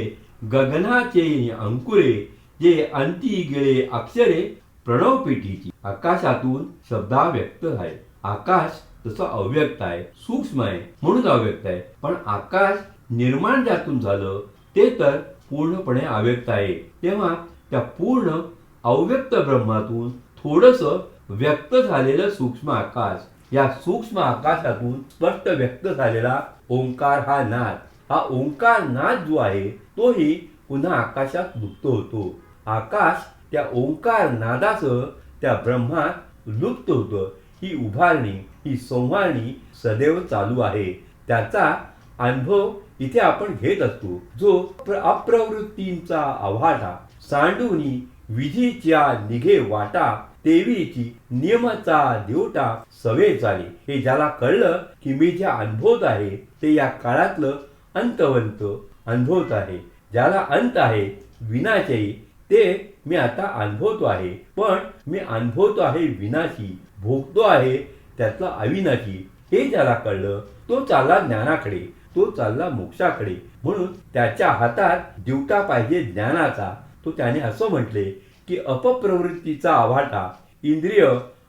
गगनाचे अंकुरे, जे अंती गेले अक्षरे प्रणव पेटीची. आकाशातून शब्दा व्यक्त आहे. आकाश तसं अव्यक्त आहे, सूक्ष्म आहे म्हणून अव्यक्त आहे. पण आकाश निर्माण ज्यातून झालं ते तर पूर्णपणे अव्यक्त आहे. तेव्हा त्या पूर्ण अव्यक्त ब्रह्मातून थोडस व्यक्त झालेलं सूक्ष्म आकाश, या सूक्ष्म आकाशातून स्पष्ट व्यक्त झालेला ओंकार हा नाद. हा ओंकार नाद जो आहे तोही पुन्हा आकाशात लुप्त होतो. आकाश त्या ओंकार नादासह त्या ब्रह्मात लुप्त होतं. ही उभारणी, ही संवारणी सदैव चालू आहे. त्याचा अनुभव इथे आपण घेत असतो. जो अप्रवृत्तींचा आव्हाटा सांडूनी विधीच्या निघे वाटा, देवीची नियमाचा देवटा सवे चाले. हे ज्याला कळलं की मी जे अनुभवत आहे ते या काळातलं अंतवंत अनुभवत आहे. ज्याला अंत आहे विनाशही, ते मी आता अनुभवतो आहे. पण मी अनुभवतो आहे विनाशी, भोगतो आहे त्यातला अविनाशी. हे ज्याला कळलं तो चालला ज्ञानाकडे, तो चालला मोक्षाकडे. म्हणून त्याच्या हातात दिवटा पाहिजे ज्ञानाचा. तो त्याने असं म्हटले की अपप्रवृत्तीचा आव्हाटा, इंद्रिय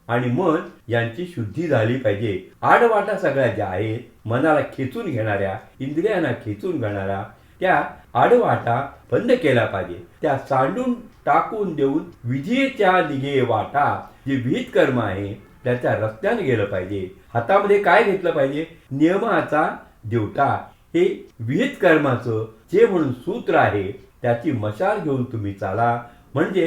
आणि मन यांची शुद्धी झाली पाहिजे. आडवाटा सगळ्या ज्या आहेत, मनाला खेचून घेणाऱ्या, इंद्रियांना खेचून घेणाऱ्या, त्या आडवाटा बंद केला पाहिजे. त्या सांडून टाकून देऊन विधीच्या निघे वाटा, जे विहित कर्म आहे त्याच्या रस्त्याने गेलं पाहिजे. हातामध्ये काय घेतलं पाहिजे? नियमाचा देवटा. हे विहित कर्माचं जे म्हणून सूत्र आहे त्याची मशाल घेऊन तुम्ही चाला, म्हणजे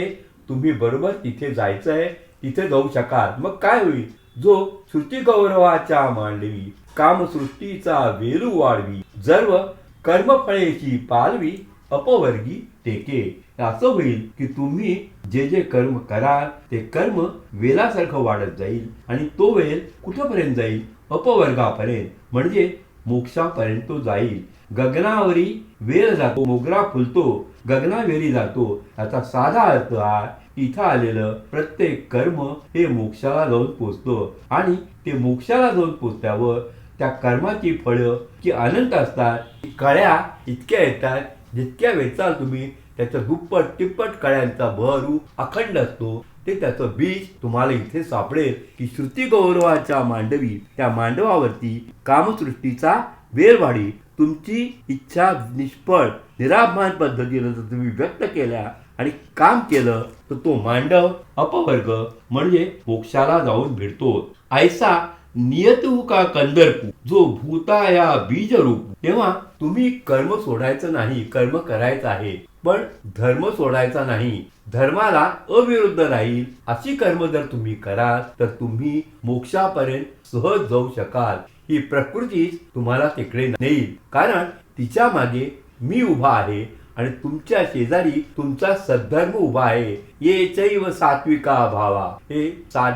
तुम्ही बरोबर तिथे जायचंय, तिथे जाऊ शकाल. मग काय होईल? जो श्रुती गौरवाच्या मांडवी, कामसृष्टीचा वेलू वाढवी, जर्व कर्मफळेची पालवी, अपवर्गी टेके. असं होईल की तुम्ही जे जे कर्म कराल ते कर्म वेलासारखं वाढत जाईल. आणि तो वेल कुठपर्यंत जाईल? अपवर्गापर्यंत, म्हणजे मोक्षापर्यंत तो जाईल. गगनावरी वेल जातो, मोगरा फुलतो, गगनावेरी जातो. याचा साधा अर्थ हा, इथं आलेलं प्रत्येक कर्म हे मोक्षाला जाऊन पोचतो. आणि ते मोक्षाला जाऊन पोचल्यावर त्या कर्माची फळं की अनंत असतात. कळ्या इतक्या येतात, जितक्या वेचाल तुम्ही त्याचं दुप्पट तिप्पट कळ्यांचा बहरू अखंड असतो. ते त्याचं बीज तुम्हाला इथे सापडेल की श्रुती गौरवाच्या मांडवी, त्या मांडवावरती कामसृष्टीचा वेलवाढी. तुमची इच्छा निष्फळ निराभान पद्धतीनं जर तुम्ही व्यक्त केल्या आणि काम केलं तर तो मांडव अपवर्ग म्हणजे मोक्षाला जाऊन भेटतो. ऐसा नियतू का कंदरपू, जो भूताया बीज रूप. तेव्हा तुम्ही कर्म सोडायचं नाही, कर्म करायचं आहे, पण धर्म सोडायचा नाही. धर्माला अविरुद्ध राहील अशी कर्म जर तुम्ही कराल तर तुम्ही मोक्षापर्यंत सहज जाऊ शकाल. ही प्रकृतीच तुम्हाला तिकडे नेईल, कारण तिच्या मागे मी उभा आहे आणि तुमच्या शेजारी तुमचा सद्धर्म उभा आहे. ये चैव सात्विका भावा, हे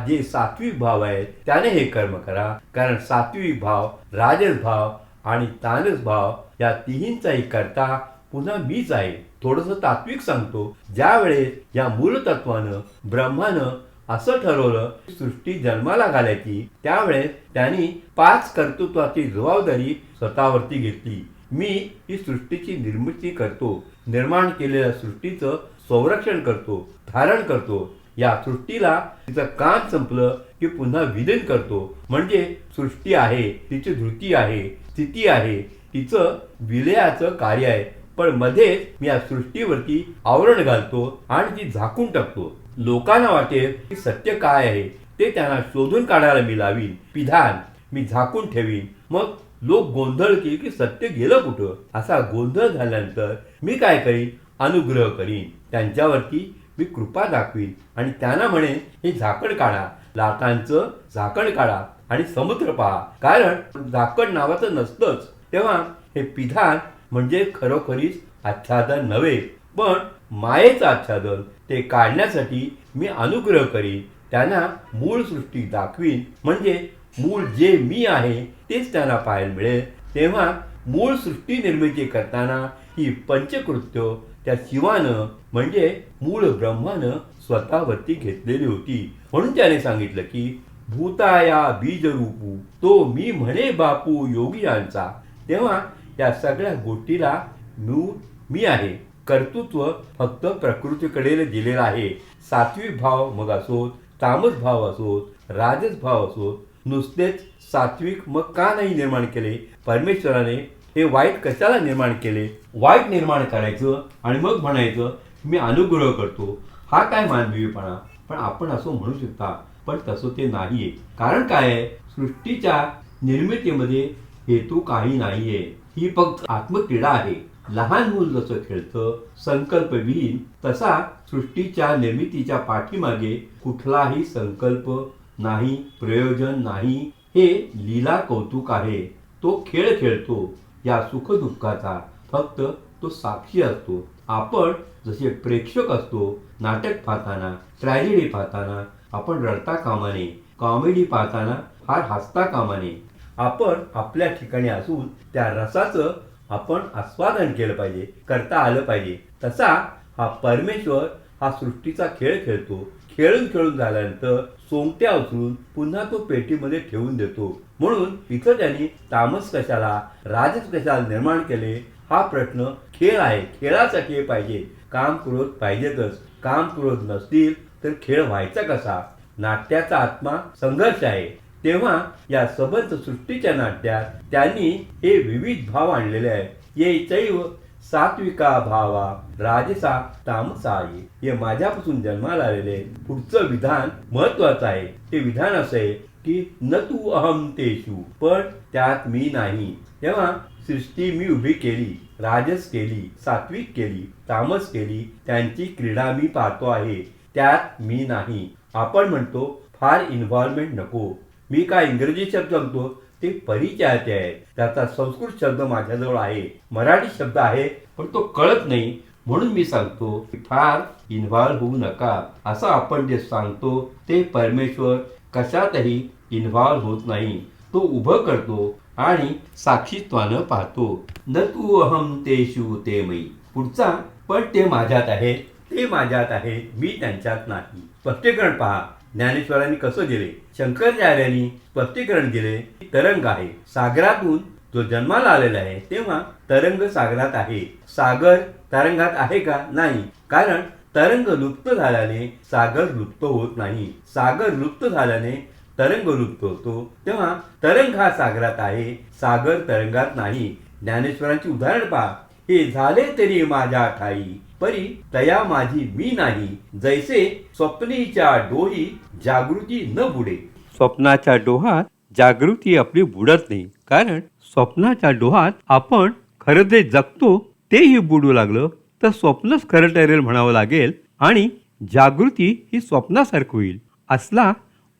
जे सात्विक भाव आहेत त्याने हे कर्म करा. कारण सात्विक भाव, राजस भाव आणि तामस भाव या तिन्हींचाही करता पुन्हा मीच आहे. थोडंसं तात्विक सांगतो. ज्या वेळेस या मूलतत्वानं ब्रह्मानं असं ठरवलं सृष्टी जन्माला घालायची, त्यावेळेस त्यांनी 5 कर्तृत्वाची जबाबदारी स्वतःवरती घेतली. मी ही सृष्टीची निर्मिती करतो, निर्माण केलेल्या सृष्टीचं संरक्षण करतो, धारण करतो. या सृष्टीला तिचं काम संपलं की पुन्हा विलीन करतो. म्हणजे सृष्टी आहे, तिची धृती आहे, स्थिती आहे, तिचं विलयाचं कार्य आहे. पण मध्येच मी या सृष्टीवरती आवरण घालतो आणि ती झाकून टाकतो. लोकांना वाटेल की सत्य काय आहे ते त्यांना शोधून काढायला मी लावीन विधान, मी झाकून ठेवीन. मग लोक गोंधळ की सत्य गेलं कुठं. असा गोंधळ झाल्यानंतर मी काय करीन? अनुग्रह करीन, त्यांच्यावरती मी कृपा दाखवीन आणि त्यांना म्हणेन हे झाकण काढा, लाटांचं झाकण काढा आणि समुद्र पहा. कारण झाकण नावाचं नसतंच. तेव्हा हे विधान म्हणजे खरोखरीच आच्छादन नव्हे, पण मायेचं आच्छादन. ते काढण्यासाठी मी अनुग्रह करीन, त्यांना मूळ सृष्टी दाखवीन. म्हणजे मूळ जे मी आहे तेच त्यांना पाहायला मिळेल. तेव्हा मूळ सृष्टी निर्मिती करताना ही पंचकृत्य त्या शिवानं म्हणजे मूळ ब्रह्मानं स्वतःवरती घेतलेली होती. म्हणून त्याने सांगितलं की भूताया बीजरूपू तो मी म्हणे बापू योगियांचा. तेव्हा या सगळ्या गोष्टीला मी आहे. कर्तृत्व फक्त प्रकृतीकडे दिलेलं आहे. सात्विक भाव मग असोत, तामस भाव असोत, राजस भाव असोत. नुसतेच सात्विक मग का नाही निर्माण केले? परमेश्वराने हे वाईट कशाला निर्माण केले? वाईट निर्माण करायचं आणि मग म्हणायचं मी अनुग्रह करतो. हा काय मानवीपणा? पण आपण असं म्हणू शकता, पण तसं ते नाहीये. कारण काय आहे? सृष्टीच्या निर्मितीमध्ये हेतू काही नाहीये. ही फक्त आत्मक्रीडा आहे. लहान मूल जसं खेळतं संकल्पविहीन, तसा सृष्टीच्या निर्मितीच्या पाठीमागे कुठलाही संकल्प नाही, प्रयोजन नाही. हे लीला कौतुक आहे. तो खेळ खेळतो या सुखदुःखाचा, फक्त तो साक्षी असतो. आपण जसे प्रेक्षक असतो. नाटक पाहताना, ट्रॅजेडी पाहताना आपण रडता कामा नये, कॉमेडी पाहताना फार हसता कामा नये. आपण आपल्या ठिकाणी असून त्या रसाचं आपण आस्वादन केलं पाहिजे, करता आलं पाहिजे. तसा हा परमेश्वर हा सृष्टीचा खेळ खेळतो. खेळून खेळून झाल्यानंतर सोंगट्या उचलून पुन्हा तो पेटीमध्ये ठेवून देतो. म्हणून इथं त्यांनी तामस कशाला, राजस कशाला निर्माण केले हा प्रश्न खेळ आहे. खेळासाठी पाहिजे, काम क्रोध पाहिजेतच. काम क्रोध नसतील तर खेळ व्हायचा कसा? नाट्याचा आत्मा संघर्ष आहे. तेव्हा या सबंध सृष्टीच्या नाट्यात त्यांनी हे विविध भाव आणलेले आहेत. ये चैव सात्विका भावा राजसा तामसा ये. हे माझ्यापासून जन्माला आलेले पुढचं विधान महत्वाचं आहे. ते विधान असं आहे की न तू अहम तेषु, पण त्यात मी नाही. तेव्हा सृष्टी मी उभी केली, राजस केली, सात्विक केली, तामस केली, त्यांची क्रीडा मी पाहतो आहे, त्यात मी नाही. आपण म्हणतो फार इन्व्हॉल्वमेंट नको. मी काय इंग्रजी शब्द सांगतो ते परिचयाचे आहेत. त्याचा संस्कृत शब्द माझ्याजवळ आहे, मराठी शब्द आहे, पण तो कळत नाही. म्हणून मी सांगतो की फार इन्व्हॉल्व होऊ नका. असं आपण जे सांगतो ते परमेश्वर कशातही इन्व्हॉल्व होत नाही. तो उभं करतो आणि साक्षीत्वानं पाहतो. न तू अहम तेषु ते मयी. पुढचा पण ते माझ्यात आहे, ते माझ्यात आहे, मी त्यांच्यात नाही. स्पष्टीकरण पहा. ज्ञानेश्वरांनी कसं दिले? शंकराचार्यांनी स्पष्टीकरण दिले की तरंग आहे. सागरातून जो जन्माला आलेला आहे तेव्हा तरंग सागरात आहे. सागर तरंगात आहे का? नाही. कारण तरंग लुप्त झाल्याने सागर लुप्त होत नाही. सागर लुप्त झाल्याने तरंग लुप्त होतो. तेव्हा तरंग हा सागरात आहे, सागर तरंगात नाही. ज्ञानेश्वरांची उदाहरण पहा. हे झाले तरी माझ्या ठाई, परी तया माझी मी नाही. जैसे स्वप्नीच्या डोही जागृती न बुडे. स्वप्नाच्या डोहात जागृती आपली बुडत नाही. कारण स्वप्नाच्या डोहात आपण खरं जे जगतो तेही बुडू लागलं तर स्वप्नच खरं ठरेल म्हणावं लागेल आणि जागृती ही स्वप्नासारखं होईल. असला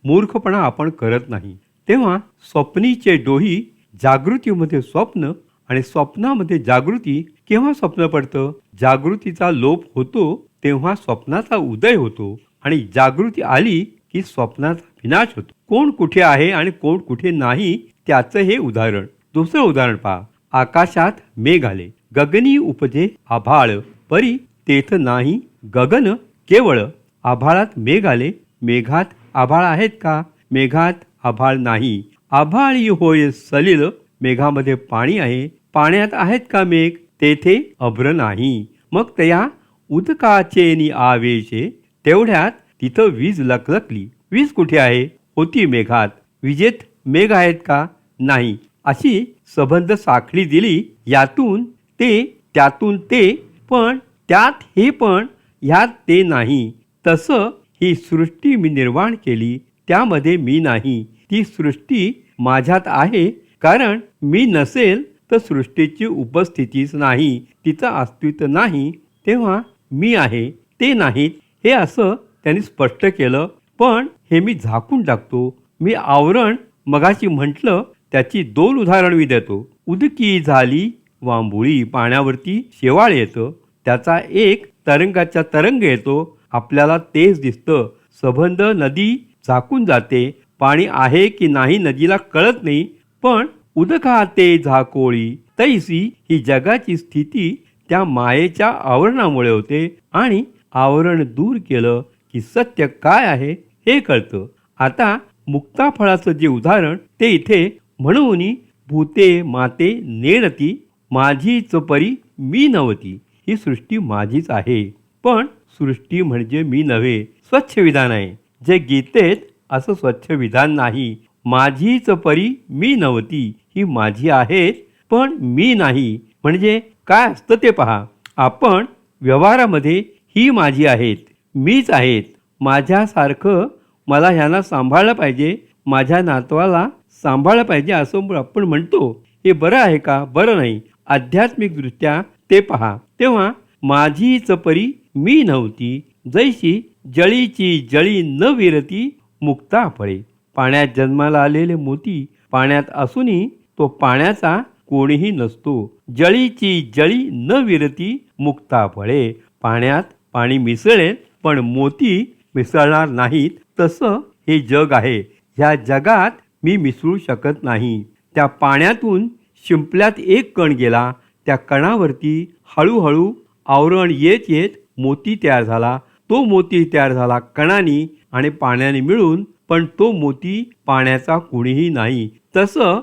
मूर्खपणा आपण करत नाही. तेव्हा स्वप्नीचे डोही जागृतीमध्ये स्वप्न आणि स्वप्नामध्ये जागृती केव्हा स्वप्न पडतं? जागृतीचा लोप होतो तेव्हा स्वप्नाचा उदय होतो आणि जागृती आली की स्वप्नाचा विनाश होतो. कोण कुठे आहे आणि कोण कुठे नाही त्याचं हे उदाहरण. दुसरं उदाहरण पहा. आकाशात मेघ आले, गगनी उपजे आभाळ, परी तेथ नाही गगन केवळ. आभाळात मेघ आले, मेघात आभाळ आहेत का? मेघात आभाळ नाही. आभाळी होय सलिल, मेघामध्ये पाणी आहे, पाण्यात आहेत का मेघ? तेथे अभ्र नाही. मग तया उदकाचे नि आवेशे, तेवढ्यात तिथं वीज लकलकली. वीज कुठे आहे? होती मेघात. विजेत मेघ आहेत का? नाही. अशी संबंध साखळी दिली. यातून ते, त्यातून ते, पण त्यात हे, पण ह्यात ते नाही. तसं ही सृष्टी मी निर्माण केली, त्यामध्ये मी नाही. ती सृष्टी माझ्यात आहे, कारण मी नसेल तर सृष्टीची उपस्थितीच नाही, तिचं अस्तित्व नाही. तेव्हा मी आहे, ते नाहीत. हे असं त्यांनी स्पष्ट केलं. पण हे मी झाकून टाकतो. मी आवरण मगाशी म्हटलं त्याची 2 उदाहरण मी देतो. उदकी झाली वांबुळी, पाण्यावरती शेवाळ येतं, त्याचा एक तरंगाचा तरंग येतो, आपल्याला तेच दिसतं. संबंध नदी झाकून जाते, पाणी आहे की नाही नदीला कळत नाही. पण उदकाते झाकोळी, तैसी ही जगाची स्थिती त्या मायेच्या आवरणामुळे होते आणि आवरण दूर केलं की सत्य काय आहे हे कळतं. आता मुक्ताफळाचं जे उदाहरण ते इथे म्हणून भूते माते नेणती, माझीच परी मी नव्हती. ही सृष्टी माझीच आहे, पण सृष्टी म्हणजे मी नव्हे. स्वच्छ विधान आहे. जे गीतेत असं स्वच्छ विधान नाही. माझीच परी मी नव्हती, ही माझी आहेत पण मी नाही. म्हणजे काय असतं ते पहा. आपण व्यवहारामध्ये ही माझी आहेत, मीच आहेत, माझ्यासारखं मला ह्यांना सांभाळलं पाहिजे, माझ्या नातवाला सांभाळलं पाहिजे असं आपण म्हणतो. हे बरं आहे का? बरं नाही. आध्यात्मिकदृष्ट्या ते पहा. तेव्हा माझीच परी मी नव्हती, जैशी जळीची जळी न विरती मुक्ता फळे. पाण्यात जन्माला आलेले मोती पाण्यात असूनही तो पाण्याचा कोणीही नसतो. जळीची जळी न विरती मुक्ता फळे. पाण्यात पाणी मिसळेल पण मोती मिसळणार नाहीत. तसं हे जग आहे. ह्या जगात मी मिसळू शकत नाही. त्या पाण्यातून शिंपल्यात एक कण गेला, त्या कणावरती हळूहळू आवरण येत येत मोती तयार झाला. तो मोती तयार झाला कणानी आणि पाण्याने मिळून, पण तो मोती पाण्याचा कुणीही नाही. तसं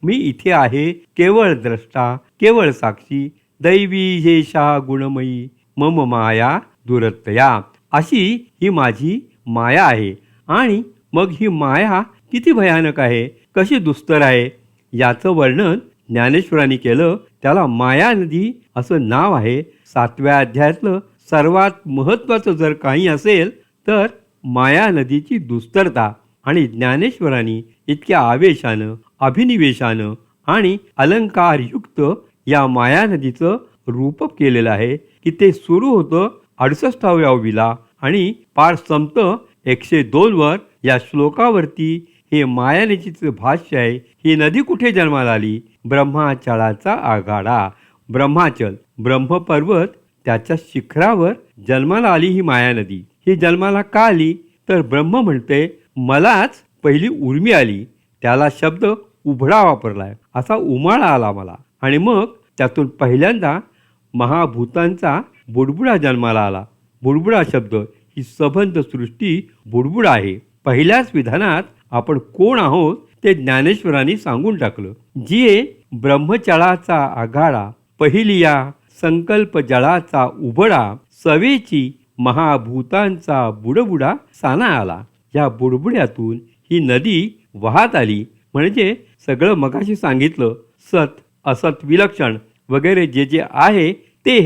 मी इथे आहे, केवळ द्रष्टा, केवळ साक्षी. दैवी हेशा गुणमयी मम माया दुरत्तया. अशी ही माझी माया आहे. आणि मग ही माया किती भयानक आहे, कशी दुस्तर आहे, याचं वर्णन ज्ञानेश्वरांनी केलं. त्याला माया नदी असं नाव आहे. 7व्या अध्यायातलं सर्वात महत्त्वाचं जर काही असेल तर माया नदीची दुस्तरता. आणि ज्ञानेश्वरांनी इतक्या आवेशानं, अभिनिवेशानं आणि अलंकारयुक्त या माया नदीचं रूपक केलेलं आहे की ते सुरू होतं 68व्या ओवीला आणि पार संपतं 102 वर. या श्लोकावरती हे माया नदीचं भाष्य आहे. ही नदी कुठे जन्माला आली? ब्रह्माचळाचा आघाडा. ब्रह्माचल, ब्रह्मपर्वत, त्याच्या शिखरावर जन्माला आली ही माया नदी. ही जन्माला का आली? तर ब्रह्म म्हणते मलाच पहिली उर्मी आली, त्याला शब्द उभडा वापरलाय, असा उमाळा आला मला. आणि मग त्यातून पहिल्यांदा महाभूतांचा बुडबुडा जन्माला आला. बुडबुडा शब्द ही सबंध सृष्टी बुडबुड आहे. पहिल्याच विधानात आपण कोण आहोत ते ज्ञानेश्वरांनी सांगून टाकलं. जिये ब्रह्मचळाचा आघाडा, पहिलिया संकल्प जळाचा उबडा, सवेची महाभूतांचा बुडबुडा साना आला. या बुडबुड्यातून ही नदी वाहत आली. म्हणजे सगळं मगाशी सांगितलं, सत असत विलक्षण वगैरे जे जे आहे ते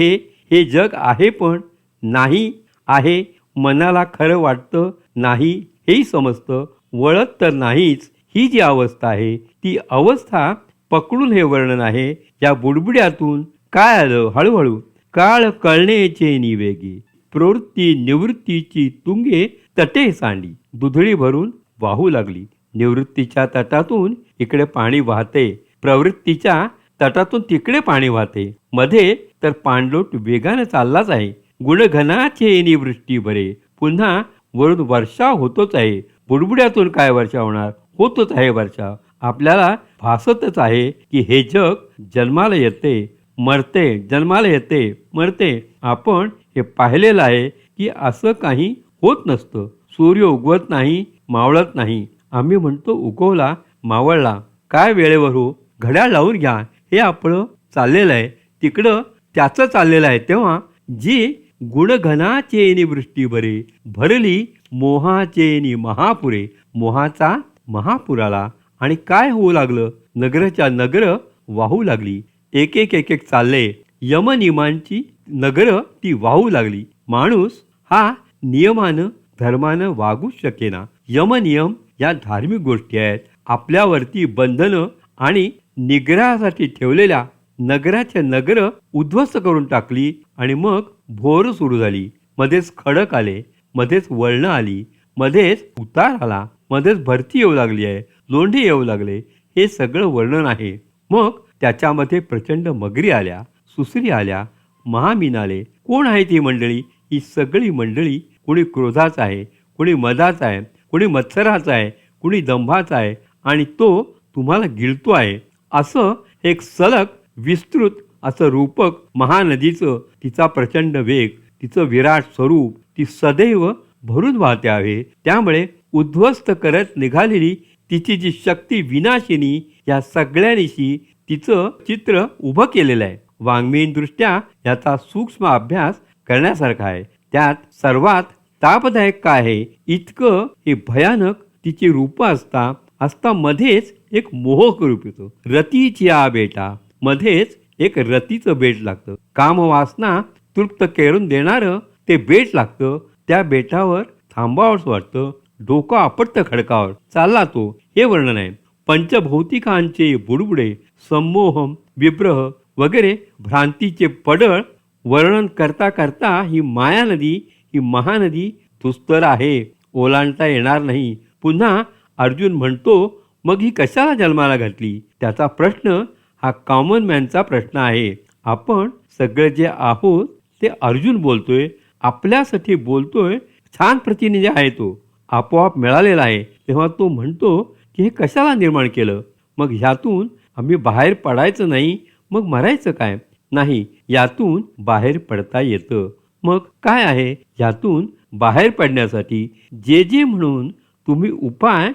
हे जग आहे पण नाही आहे, मनाला खरं वाटतं नाही हेही समजतं, वळत तर नाहीच. ही जी अवस्था आहे ती अवस्था पकडून हे वर्णन आहे. या बुडबुड्यातून काय आलं? हळूहळू काळ कळण्याचे निवेगी, प्रवृत्ती निवृत्तीची तुंगे तटे सांडी, दुधळी भरून वाहू लागली. निवृत्तीच्या तटातून इकडे पाणी वाहते, प्रवृत्तीच्या तटातून तिकडे पाणी वाहते. मध्ये तर पाणलोट वेगानं चाललाच आहे. गुणघनाचे येणी वृष्टी बरे. पुन्हा वरून वर्षाव होतोच आहे. बुडबुड्यातून काय वर्षाव होणार? होतच आहे वर्षाव. आपल्याला भासतच आहे की हे जग जन्माला येते मरते, जन्माला येते मरते. आपण हे पाहिलेलं आहे की असं काही होत नसतं. सूर्य उगवत नाही, मावळत नाही. आम्ही म्हणतो उगवला, मावळला. काय वेळेवर हो, घड्याळ लावून घ्या. हे आपलं चाललेलं आहे. तिकडं त्याचं चाललेलं आहे. तेव्हा जी गुणघनाचेनी वृष्टी बरे, भरली मोहाचेनी महापुरे. मोहाचा महापूर आला आणि काय होऊ लागलं? नगरच्या नगर वाहू लागली. एक एक एक एक चालले. यमनियमांची नगर ती वाहू लागली. माणूस हा नियमानं धर्मानं वागू शकेना. यमनियम या धार्मिक गोष्टी आहेत. आपल्यावरती बंधनं आणि निग्रहासाठी ठेवलेल्या नगराच्या नगर उद्ध्वस्त करून टाकली आणि मग भोर सुरू झाली. मध्येच खडक आले, मध्येच वळणं आली, मध्येच उतार आला, मध्येच भरती येऊ लागली आहे, लोंढे येऊ लागले. हे सगळं वर्णन आहे. मग त्याच्यामध्ये प्रचंड मगरी आल्या, सुसरी आल्या, महामीन आले. कोण आहे ती मंडळी? ही सगळी मंडळी कोणी क्रोधाचा आहे, कोणी मदाचा आहे, कोणी मत्सराचा आहे, कोणी दंभाचा आहे आणि तो तुम्हाला गिळतो आहे. असं एक सलग विस्तृत असं रूपक महानदीचं तिचा प्रचंड वेग, तिचं विराट स्वरूप, ती सदैव भरून वाहते आहे. त्यामुळे उद्ध्वस्त करत निघालेली तिची जी शक्ती विनाशिनी या सगळ्यांनीशी तिचं चित्र उभं केलेलं आहे. वाङ्मयीन दृष्ट्या याचा सूक्ष्म अभ्यास करण्यासारखा आहे. त्यात सर्वात तापदायक काय आहे? इतकं हे भयानक तिची रूप असता मध्येच एक मोहक रूप येतं. रतीची आ बेटा, मध्येच एक रतीचं बेट लागतं. कामवासना तृप्त करून देणारं ते बेट लागतं. त्या बेटावर थांबावंसं वाटतं. डोकं आपटतं खडकावर. चालला तो. हे वर्णन आहे. पंचभौतिकांचे बुडबुडे, संमोहम, विब्रह वगैरे भ्रांतीचे पडळ वर्णन करता करता ही माया नदी, ही महानदी दुस्तर आहे, ओलांडता येणार नाही. पुन्हा अर्जुन म्हणतो, मग ही कशाला जन्माला घातली? त्याचा प्रश्न हा कॉमन मॅनचा प्रश्न आहे. आपण सगळे जे आहोत ते अर्जुन बोलतोय, आपल्यासाठी बोलतोय. छान प्रतिनिधी आहे तो, आपोआप मिळालेला आहे. तेव्हा तो म्हणतो की हे कशाला निर्माण केलं? मग ह्यातून आम्ही बाहेर पडायचं नाही, मग मरायचं काय? नाही, यातून बाहेर पडता येतं. मग काय आहे? यातून बाहेर पडण्यासाठी जे जे म्हणून तुम्ही उपाय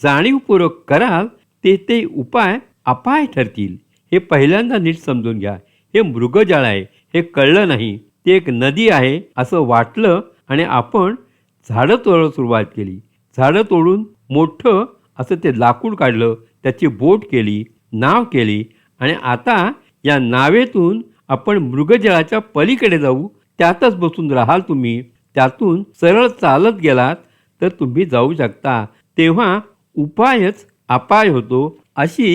जाणीवपूर्वक कराल ते ते उपाय अपाय ठरतील. हे पहिल्यांदा नीट समजून घ्या. हे मृगजळ आहे, हे कळलं नाही. ते एक नदी आहे असं वाटलं आणि आपण झाडं तोडायला सुरुवात केली. झाडं तोडून मोठं असं ते लाकूड काढलं, त्याची बोट केली, नाव केली आणि आता या नावेतून आपण मृगजळाच्या पलीकडे जाऊ. त्यातच बसून राहाल तुम्ही. त्यातून सरळ चालत गेलात तर तुम्ही जाऊ शकता. तेव्हा उपायच अपाय होतो. अशी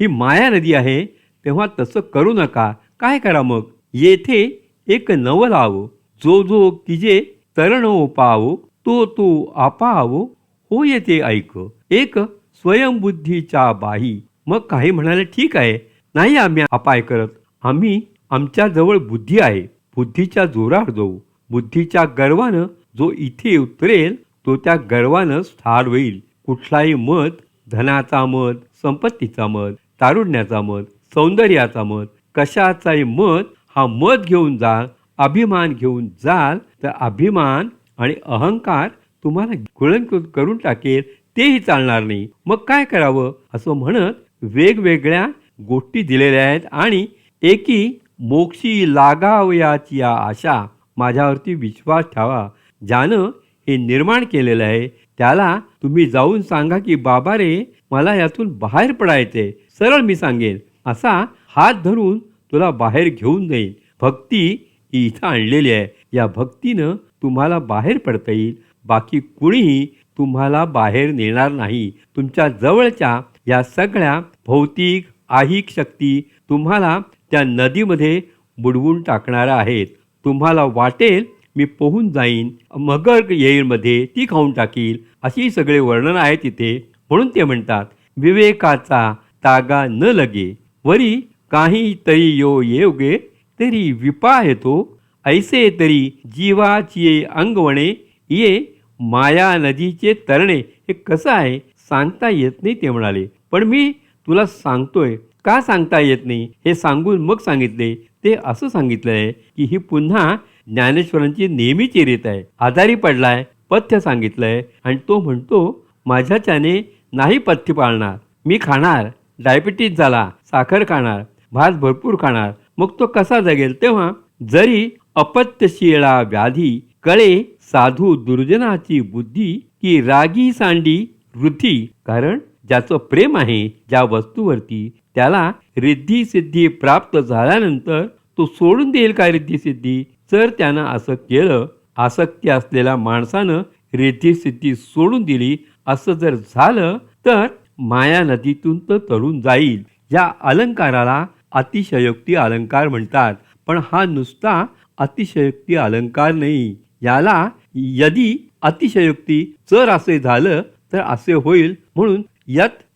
ही माया नदी आहे. तेव्हा तसं करू नका. काय करा मग? येथे एक नव लावो, जो जो तिजे तरण पावो, तो तो आपावो, हो येते ऐक, एक स्वयंबुद्धीच्या बाही. मग काही म्हणाले, ठीक आहे, नाही आम्ही अपाय करत. आम्ही आमच्याजवळ बुद्धी आहे. बुद्धीच्या जोरावर जाऊ. बुद्धीच्या गर्वानं जो इथे उतरेल तो त्या गर्वानं ठार होईल. कुठलाही मत, धनाचा मत, संपत्तीचा मत, तारुण्याचा मत, सौंदर्याचा मत, कशाचाही मत, हा मत घेऊन जाल, अभिमान घेऊन जाल तर अभिमान आणि अहंकार तुम्हाला गुळण करून टाकेल. तेही चालणार नाही. मग काय करावं? असं म्हणत वेगवेगळ्या गोष्टी दिलेल्या आहेत आणि एकी मोक्षी लागावयाची या आशा. माझ्यावरती विश्वास ठेवा. ज्यानं हे निर्माण केलेलं आहे त्याला तुम्ही जाऊन सांगा की बाबा रे, मला यातून बाहेर पडायचंय. सरळ मी सांगेन. असा हात धरून तुला बाहेर घेऊन जाईल. भक्ती ही इथं आणलेली आहे. या भक्तीनं तुम्हाला बाहेर पडता येईल. बाकी कुणीही तुम्हाला बाहेर नेणार नाही. तुमच्या जवळच्या या सगळ्या भौतिक आहिक शक्ती तुम्हाला त्या नदीमध्ये बुडवून टाकणाऱ्या आहेत. तुम्हाला वाटेल मी पोहून जाईन, मगर येईल मध्ये, ती खाऊन टाकील. अशी सगळे वर्णन आहे तिथे. म्हणून ते म्हणतात, विवेकाचा तागा न लगे, वरी काही तरी यो येवगे तरी विपाहतो ऐसे तरी जीवाची अंगवणे ये माया नदीचे तरणे. हे कसं आहे सांगता येत नाही ते म्हणाले. पण मी तुला सांगतोय. का सांगता येत नाही हे सांगून मग सांगितले. ते असं सांगितलं आहे की ही पुन्हा ज्ञानेश्वरांची नेहमीची रीत आहे. आजारी पडलाय, पथ्य सांगितलंय आणि तो म्हणतो माझ्याच्याने नाही पथ्य पाळणार, मी खाणार, डायबिटीज झाला, साखर खाणार, भात भरपूर खाणार, मग तो कसा जगेल. तेव्हा जरी अपत्यशीळा व्याधी कळे साधू दुर्जनाची बुद्धी की रागी सांडी वृद्धी. कारण ज्याचं प्रेम आहे ज्या वस्तूवरती त्याला रिद्धी सिद्धी प्राप्त झाल्यानंतर तो सोडून देईल का रिद्धी सिद्धी. जर त्यानं असं केलं, आसक्ती असलेल्या माणसानं रिद्धी सिद्धी सोडून दिली असं जर झालं तर माया नदीतून तो तरुण जाईल. या अलंकाराला अतिशयोक्ती अलंकार म्हणतात. पण हा नुसता अतिशयोक्ती अलंकार नाही. याला यदी अतिशयोक्ती जर असे झालं तर असे होईल म्हणून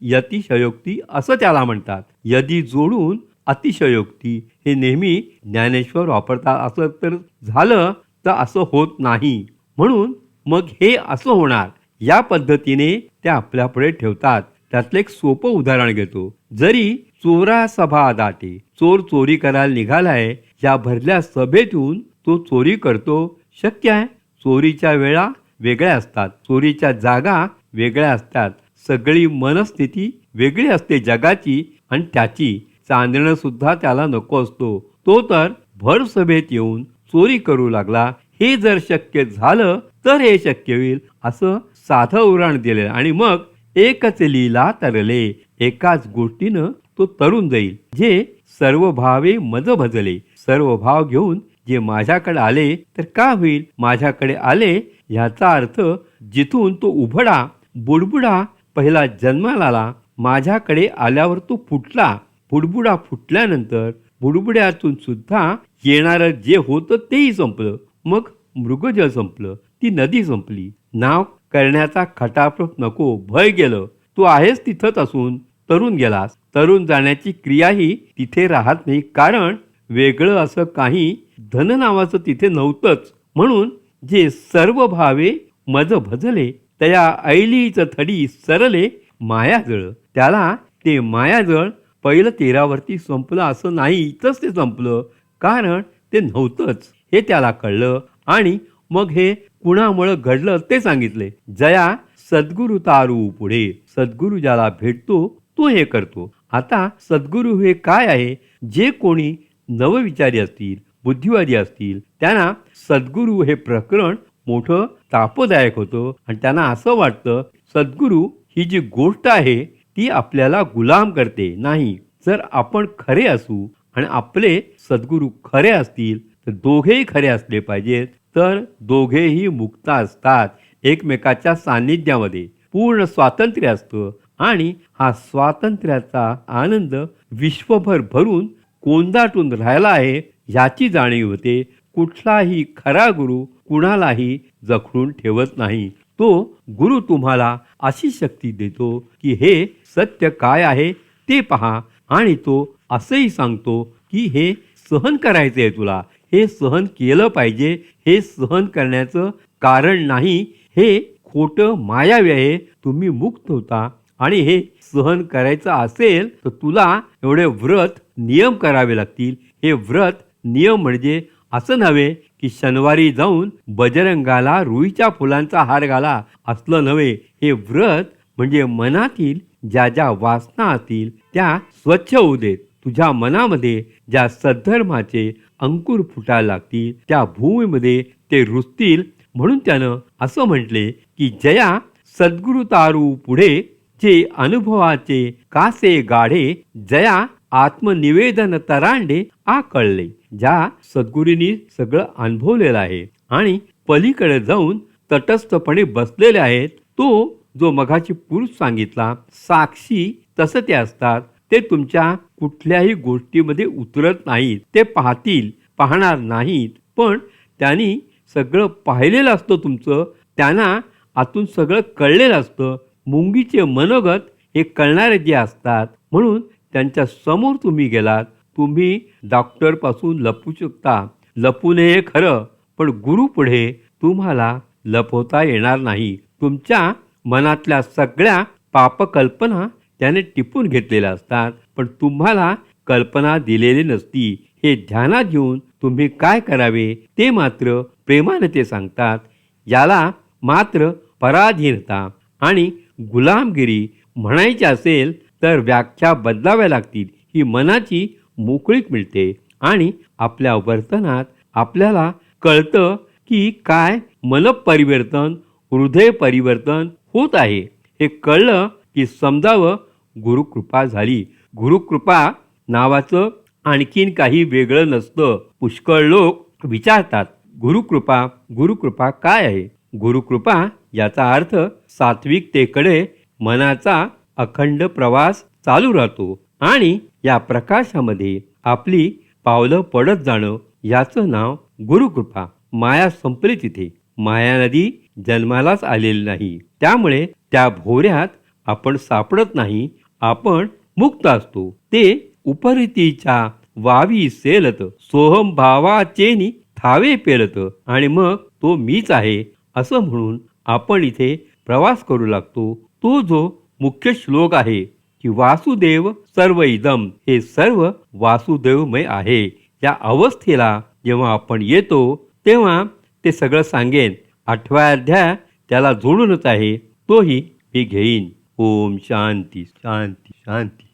यतिशयोक्ती असं त्याला म्हणतात. यदी जोडून अतिशयोक्ती हे नेहमी ज्ञानेश्वर वापरतात. असं तर झालं तर असं होत नाही म्हणून मग हे असं होणार या पद्धतीने ते आपल्यापुढे ठेवतात. त्यातलं एक सोपं उदाहरण घेतो. जरी चोरा सभा दाटे, चोर चोरी करायला निघालाय, या भरल्या सभेतून तो चोरी करतो. शक्य आहे. चोरीच्या वेळा वेगळ्या असतात, चोरीच्या जागा वेगळ्या असतात, सगळी मनस्थिती वेगळी असते जगाची आणि त्याची. चांदणं सुद्धा त्याला नको असतो. तो तर भर सभेत येऊन चोरी करू लागला. हे जर शक्य झालं तर हे शक्य होईल असं साधं उदाहरण दिलं. आणि मग एकच लीला तरले, एकाच गोष्टीनं तो तरुण जाईल. जे सर्व भावे मज भजले, सर्व भाव घेऊन जे माझ्याकडे आले तर का होईल. माझ्याकडे आले ह्याचा अर्थ जिथून तो उभडा बुडबुडा पहिला जन्माला आला, माझ्याकडे आल्यावर तो फुटला. बुडबुडा फुटल्यानंतर बुडबुड्यातून सुद्धा येणारं जे होतं तेही संपलं. मग मृगजळ संपलं, ती नदी संपली. नाव करण्याचा खटापट नको, भय गेलं. तू आहेस तिथंच असून तरुण गेलास. तरुण जाण्याची क्रियाही तिथे राहत नाही. कारण वेगळं असं काही धन नावाचं तिथे नव्हतंच. म्हणून जे सर्व भावे मज भजले तया ऐलीच थडी सरले मायाजळ. त्याला ते मायाजळ पहिलं तेरावरती संपलं असं नाही, इथंच ते संपलं. कारण ते नव्हतंच हे त्याला कळलं. आणि मग हे कुणामुळं घडलं ते सांगितले. जया सद्गुरु तारू पुढे, सद्गुरु ज्याला भेटतो तो हे करतो. आता सद्गुरु हे काय आहे. जे कोणी नवविचारी असतील, बुद्धिवादी असतील, त्यांना सद्गुरु हे प्रकरण मोठं तापदायक होतं. आणि त्यांना असं वाटतं सद्गुरु ही जी गोष्ट आहे ती आपल्याला गुलाम करते. नाही, जर आपण खरे असू आणि आपले सद्गुरु खरे असतील तर दोघेही खरे असले पाहिजेत. तर दोघेही मुक्त असतात. एकमेकाच्या सान्निध्यामध्ये पूर्ण स्वातंत्र्य असतं. आणि हा स्वातंत्र्याचा आनंद विश्वभर भरून कोंदाटून राहिला आहे याची जाणीव होते. कुठलाही खरा गुरु कुणालाही जखडून ठेवत नाही. तो गुरु तुम्हाला अशी शक्ती देतो की हे सत्य काय आहे ते पहा. आणि तो असंही सांगतो की हे सहन करायचं आहे तुला, हे सहन केलं पाहिजे. हे सहन करण्याचं कारण नाही, हे खोटं मायावी आहे. तुम्ही मुक्त होता आणि हे सहन करायचं असेल तर तुला एवढे व्रत नियम करावे लागतील. हे व्रत नियम म्हणजे असं नव्हे की शनिवारी जाऊन बजरंगाला रुईच्या फुलांचा हार घाला असलं नव्हे. हे व्रत म्हणजे मनातील ज्या ज्या वासना असतील त्या स्वच्छ होऊ देत. तुझ्या मनामध्ये ज्या सद्धर्माचे अंकुर फुटायला लागतील त्या भूमीमध्ये ते रुजतील. म्हणून त्यानं असं म्हटले की जया सद्गुरु तारू पुढे, जे अनुभवाचे कासे गाढे, जया आत्मनिवेदन तरांडे आ कळले. ज्या सद्गुरूंनी सगळं अनुभवलेलं आहे आणि पलीकडे जाऊन तटस्थपणे बसलेले आहेत, तो जो मघाची पुरुष सांगितला साक्षी, तसं ते असतात. ते तुमच्या कुठल्याही गोष्टीमध्ये उतरत नाहीत. ते पाहतील, पाहणार नाहीत, पण त्यांनी सगळं पाहिलेलं असतं तुमचं. त्यांना आतून सगळं कळलेलं असतं. मुंगीचे मनोगत हे कळणारे जे असतात. म्हणून त्यांच्या समोर तुम्ही गेलात, तुम्ही डॉक्टरपासून लपू शकता, लपू नये खरं, पण गुरु पुढे तुम्हाला लपवता येणार नाही. तुमच्या मनातल्या सगळ्या पापकल्पना त्याने टिपून घेतलेल्या असतात, पण तुम्हाला कल्पना दिलेली नसती. हे ध्यानात घेऊन तुम्ही काय करावे ते मात्र प्रेमाने ते सांगतात. याला मात्र पराधीनता आणि गुलामगिरी म्हणायची असेल तर व्याख्या बदलाव्या लागतील. ही मनाची मोकळीक मिळते आणि आपल्या वर्तनात आपल्याला कळतं की काय मनपरिवर्तन, हृदय परिवर्तन होत आहे. हे कळलं की समजावं गुरुकृपा झाली. गुरुकृपा नावाचं आणखीन काही वेगळं नसतं. पुष्कळ लोक विचारतात गुरुकृपा, गुरुकृपा काय आहे? गुरुकृपा याचा अर्थ सात्विकतेकडे मनाचा अखंड प्रवास चालू राहतो आणि या प्रकाशामध्ये आपली पावलं पडत जाणं याचं नाव गुरुकृपा. माया संपली तिथे. माया नदी जन्मालाच आलेली नाही, त्यामुळे त्या भोवऱ्यात आपण सापडत नाही. आपण मुक्त असतो. ते उपरीतीच्या वावी सेलत, सोहम भावाचेनी थावे पेलत, आणि मग तो मीच आहे असं म्हणून आपण इथे प्रवास करू लागतो. तो जो मुख्य श्लोक आहे की वासुदेव सर्व इदम, हे सर्व वासुदेवमय आहे. या अवस्थेला जेव्हा आपण येतो तेव्हा ते सगळं सांगेन. 8व्या अध्याय त्याला जोडूनच आहे, तोही मी घेईन. ओम शांती शांती शांती.